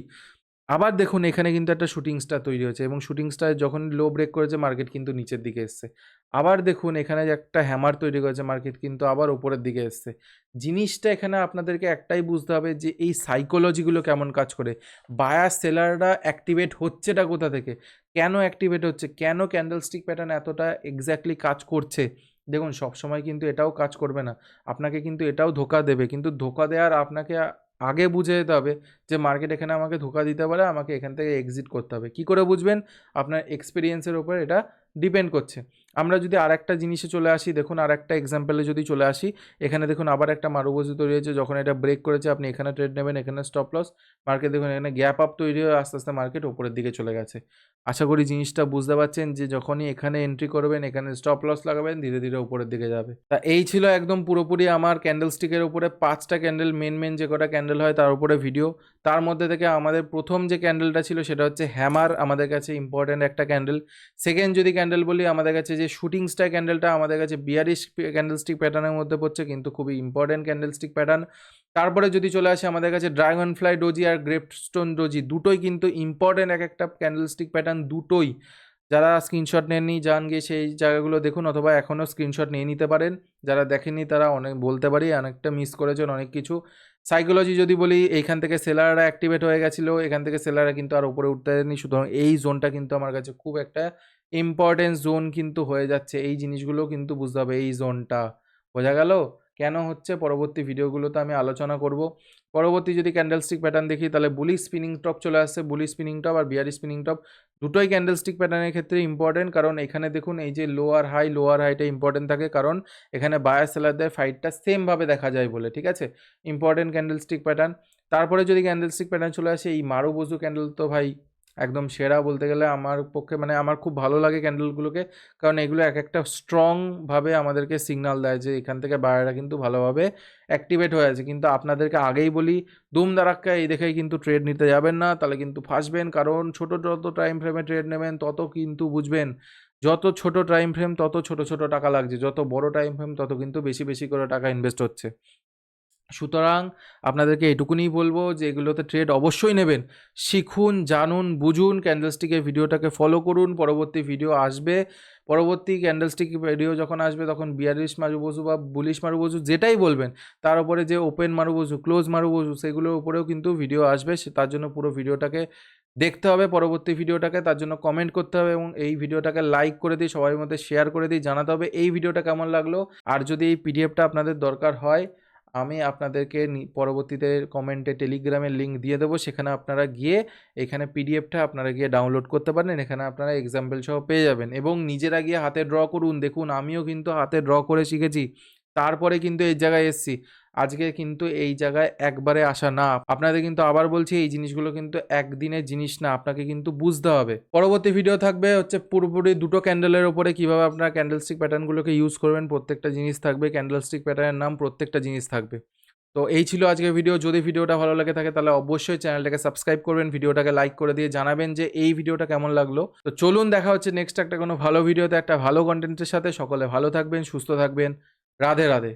আবার দেখুন এখানে কিন্তু একটা শুটিং স্টার তৈরি হয়েছে এবং শুটিং স্টার যখন লো ব্রেক করেছে মার্কেট কিন্তু নিচের দিকে এসছে। আবার দেখুন এখানে যে একটা হ্যামার তৈরি করেছে, মার্কেট কিন্তু আবার উপরের দিকে এসছে। জিনিসটা এখানে আপনাদেরকে একটাই বুঝতে হবে যে এই সাইকোলজিগুলো কেমন কাজ করে, বায়ার সেলাররা অ্যাক্টিভেট হচ্ছেটা কোথা থেকে, কেন অ্যাক্টিভেট হচ্ছে, কেন ক্যান্ডেলস্টিক প্যাটার্ন এতটা এক্স্যাক্টলি কাজ করছে। দেখুন সবসময় কিন্তু এটাও কাজ করবে না, আপনাকে কিন্তু এটাও ধোকা দেবে, কিন্তু ধোকা দেওয়ার আপনাকে আগে বুঝে যেতে হবে যে মার্কেট এখানে আমাকে ধোকা দিতে পারে, আমাকে এখান থেকে এক্সিট করতে হবে। কি করে বুঝবেন, আপনার এক্সপিরিয়েন্সের ওপর এটা ডিপেন্ড করছে। আমরা যদি আর একটা জিনিসে চলে আসি, দেখুন আর একটা এক্সাম্পলে যদি চলে আসি, এখানে দেখুন আবার একটা মারুবস্তু তৈরি হয়েছে। যখন এটা ব্রেক করেছে আপনি এখানে ট্রেড নেবেন, এখানে স্টপ লস। মার্কেট দেখুন এখানে গ্যাপ আপ তৈরি হয়ে আস্তে আস্তে মার্কেট উপরের দিকে চলে গেছে। আশা করি জিনিসটা বুঝতে পারছেন যে যখনই এখানে এন্ট্রি করবেন, এখানে স্টপ লস লাগাবেন, ধীরে ধীরে উপরের দিকে যাবে। তা এই ছিল একদম পুরোপুরি আমার ক্যান্ডেল স্টিকের উপরে 5টা ক্যান্ডেল, মেন যে কটা ক্যান্ডেল হয় তার উপরে ভিডিও। তার মধ্যে থেকে আমাদের প্রথম যে ক্যান্ডেলটা ছিল সেটা হচ্ছে হ্যামার, আমাদের কাছে ইম্পর্ট্যান্ট একটা ক্যান্ডেল। সেকেন্ড যদি ক্যান্ডেল বলি, আমাদের কাছে যে শুটিং স্টার ক্যান্ডেলটা আমাদের কাছে বিয়ারিশ ক্যান্ডেল স্টিক প্যাটার্নের মধ্যে পড়ছে, কিন্তু খুবই ইম্পর্ট্যান্ট ক্যান্ডেল স্টিক প্যাটার্ন। তারপরে যদি চলে আসে আমাদের কাছে ড্রাগন ফ্লাই ডোজি আর গ্রেপস্টোন ডোজি, দুটোই কিন্তু ইম্পর্ট্যান্ট এক একটা ক্যান্ডেল স্টিক প্যাটার্ন, দুটোই। যারা স্ক্রিনশট নেননি যান গিয়ে সেই জায়গাগুলো দেখুন, অথবা এখনও স্ক্রিনশট নিয়ে নিতে পারেন। যারা দেখেননি তারা অনেক বলতে পারি অনেকটা মিস করেছেন অনেক কিছু। সাইকোলজি যদি বলি, এইখান থেকে সেলাররা অ্যাক্টিভেট হয়ে গেছিলো, এখান থেকে সেলাররা কিন্তু আর উপরে উঠতে দেয়নি। সুতরাং এই জোনটা কিন্তু আমার কাছে খুব একটা ইম্পর্টেন্ট জোন কিন্তু হয়ে যাচ্ছে। এই জিনিসগুলো কিন্তু বুঝতে হবে, এই জোনটা বোঝা গেল কেন হচ্ছে, পরবর্তী ভিডিওগুলোতে আমি আলোচনা করব। পরবর্তী যদি ক্যান্ডেলস্টিক প্যাটার্ন দেখি, তাহলে বুলিশ স্পিনিং টপ চলে আসছে। বুলিশ স্পিনিং টপ আর বিয়ারি স্পিনিং টপ দুটোই ক্যান্ডেলস্টিক প্যাটার্নের ক্ষেত্রে ইম্পর্টেন্ট, কারণ এখানে দেখুন এই যে লোয়ার হাইটা ইম্পর্টেন্ট থাকে, কারণ এখানে বায়ার সেলারদের ফাইটটা সেমভাবে দেখা যায় বলে, ঠিক আছে। Important candlestick pattern. তারপরে যদি ক্যান্ডেলস্টিক প্যাটার্ন চলে আসে, এই মারুবোজু ক্যান্ডেল তো ভাই একদম সেরা বলতে গেলে আমার পক্ষে, মানে আমার খুব ভালো লাগে ক্যান্ডেলগুলোকে, কারণ এগুলো এক একটা স্ট্রংভাবে আমাদেরকে সিগনাল দেয় যে এখান থেকে বায়াররা কিন্তু ভালোভাবে অ্যাক্টিভেট হয়ে আছে। কিন্তু আপনাদেরকে আগেই বলি, দুম দারাক্কা এই দেখেই কিন্তু ট্রেড নিতে যাবেন না, তাহলে কিন্তু ফাঁসবেন। কারণ যত টাইম ফ্রেমে ট্রেড নেবেন তত কিন্তু বুঝবেন, যত ছোট টাইম ফ্রেম তত ছোট টাকা লাগছে, যত বড় টাইম ফ্রেম তত কিন্তু বেশি করে টাকা ইনভেস্ট হচ্ছে। সুতরাং আপনাদেরকে এটুকুনি বলবো যে এগুলোতে ট্রেড অবশ্যই নেবেন, শিখুন, জানুন, বুঝুন, ক্যান্ডেলস্টিকের ভিডিওটাকে ফলো করুন। পরবর্তী ভিডিও আসবে, পরবর্তী ক্যান্ডেলস্টিক ভিডিও যখন আসবে তখন বিয়ারিশ মারুবোজু বা বুলিশ মারুবোজু যেটাই বলবেন, তার উপরে যে ওপেন মারুবোজু, ক্লোজ মারুবোজু, সেগুলোর উপরেও কিন্তু ভিডিও আসবে। তার জন্য পুরো ভিডিওটাকে দেখতে হবে, পরবর্তী ভিডিওটাকে, তার জন্য কমেন্ট করতে হবে এবং এই ভিডিওটাকে লাইক করে দিই, সবার মধ্যে শেয়ার করে দিই, জানাতে হবে এই ভিডিওটা কেমন লাগলো। আর যদি এই পিডিএফটা আপনাদের দরকার হয়, আমি আপনাদেরকে পরবর্তীতে কমেন্টে টেলিগ্রামের লিঙ্ক দিয়ে দেবো, সেখানে আপনারা গিয়ে এখানে পিডিএফটা আপনারা গিয়ে ডাউনলোড করতে পারেন। এখানে আপনারা এক্সাম্পল সহ পেয়ে যাবেন এবং নিজেরা গিয়ে হাতে ড্র করুন। দেখুন আমিও কিন্তু হাতে ড্র করে শিখেছি, তারপরে কিন্তু এই জায়গায় এসেছি। আজকে কিন্তু এই জায়গায় একবারে আসা না। আপনাদের কিন্তু আবার বলছি, এই জিনিসগুলো কিন্তু একদিনের জিনিস না, আপনাকে কিন্তু বুঝতে হবে। পরবর্তী ভিডিও থাকবে হচ্ছে পুরোপুরি দুটো ক্যান্ডেলের ওপরে, কীভাবে আপনারা ক্যান্ডেলস্টিক প্যাটার্নগুলোকে ইউজ করবেন, প্রত্যেকটা জিনিস থাকবে, ক্যান্ডেলস্টিক প্যাটার্নের নাম প্রত্যেকটা জিনিস থাকবে। তো এই ছিল আজকের ভিডিও। যদি ভিডিওটা ভালো লাগে থাকে তাহলে অবশ্যই চ্যানেলটাকে সাবস্ক্রাইব করবেন, ভিডিওটাকে লাইক করে দিয়ে জানাবেন যে এই ভিডিওটা কেমন লাগলো। তো চলুন দেখা হচ্ছে নেক্সট একটা কোনো ভালো ভিডিওতে, একটা ভালো কন্টেন্টের সাথে। সকলে ভালো থাকবেন, সুস্থ থাকবেন। রাধে রাধে।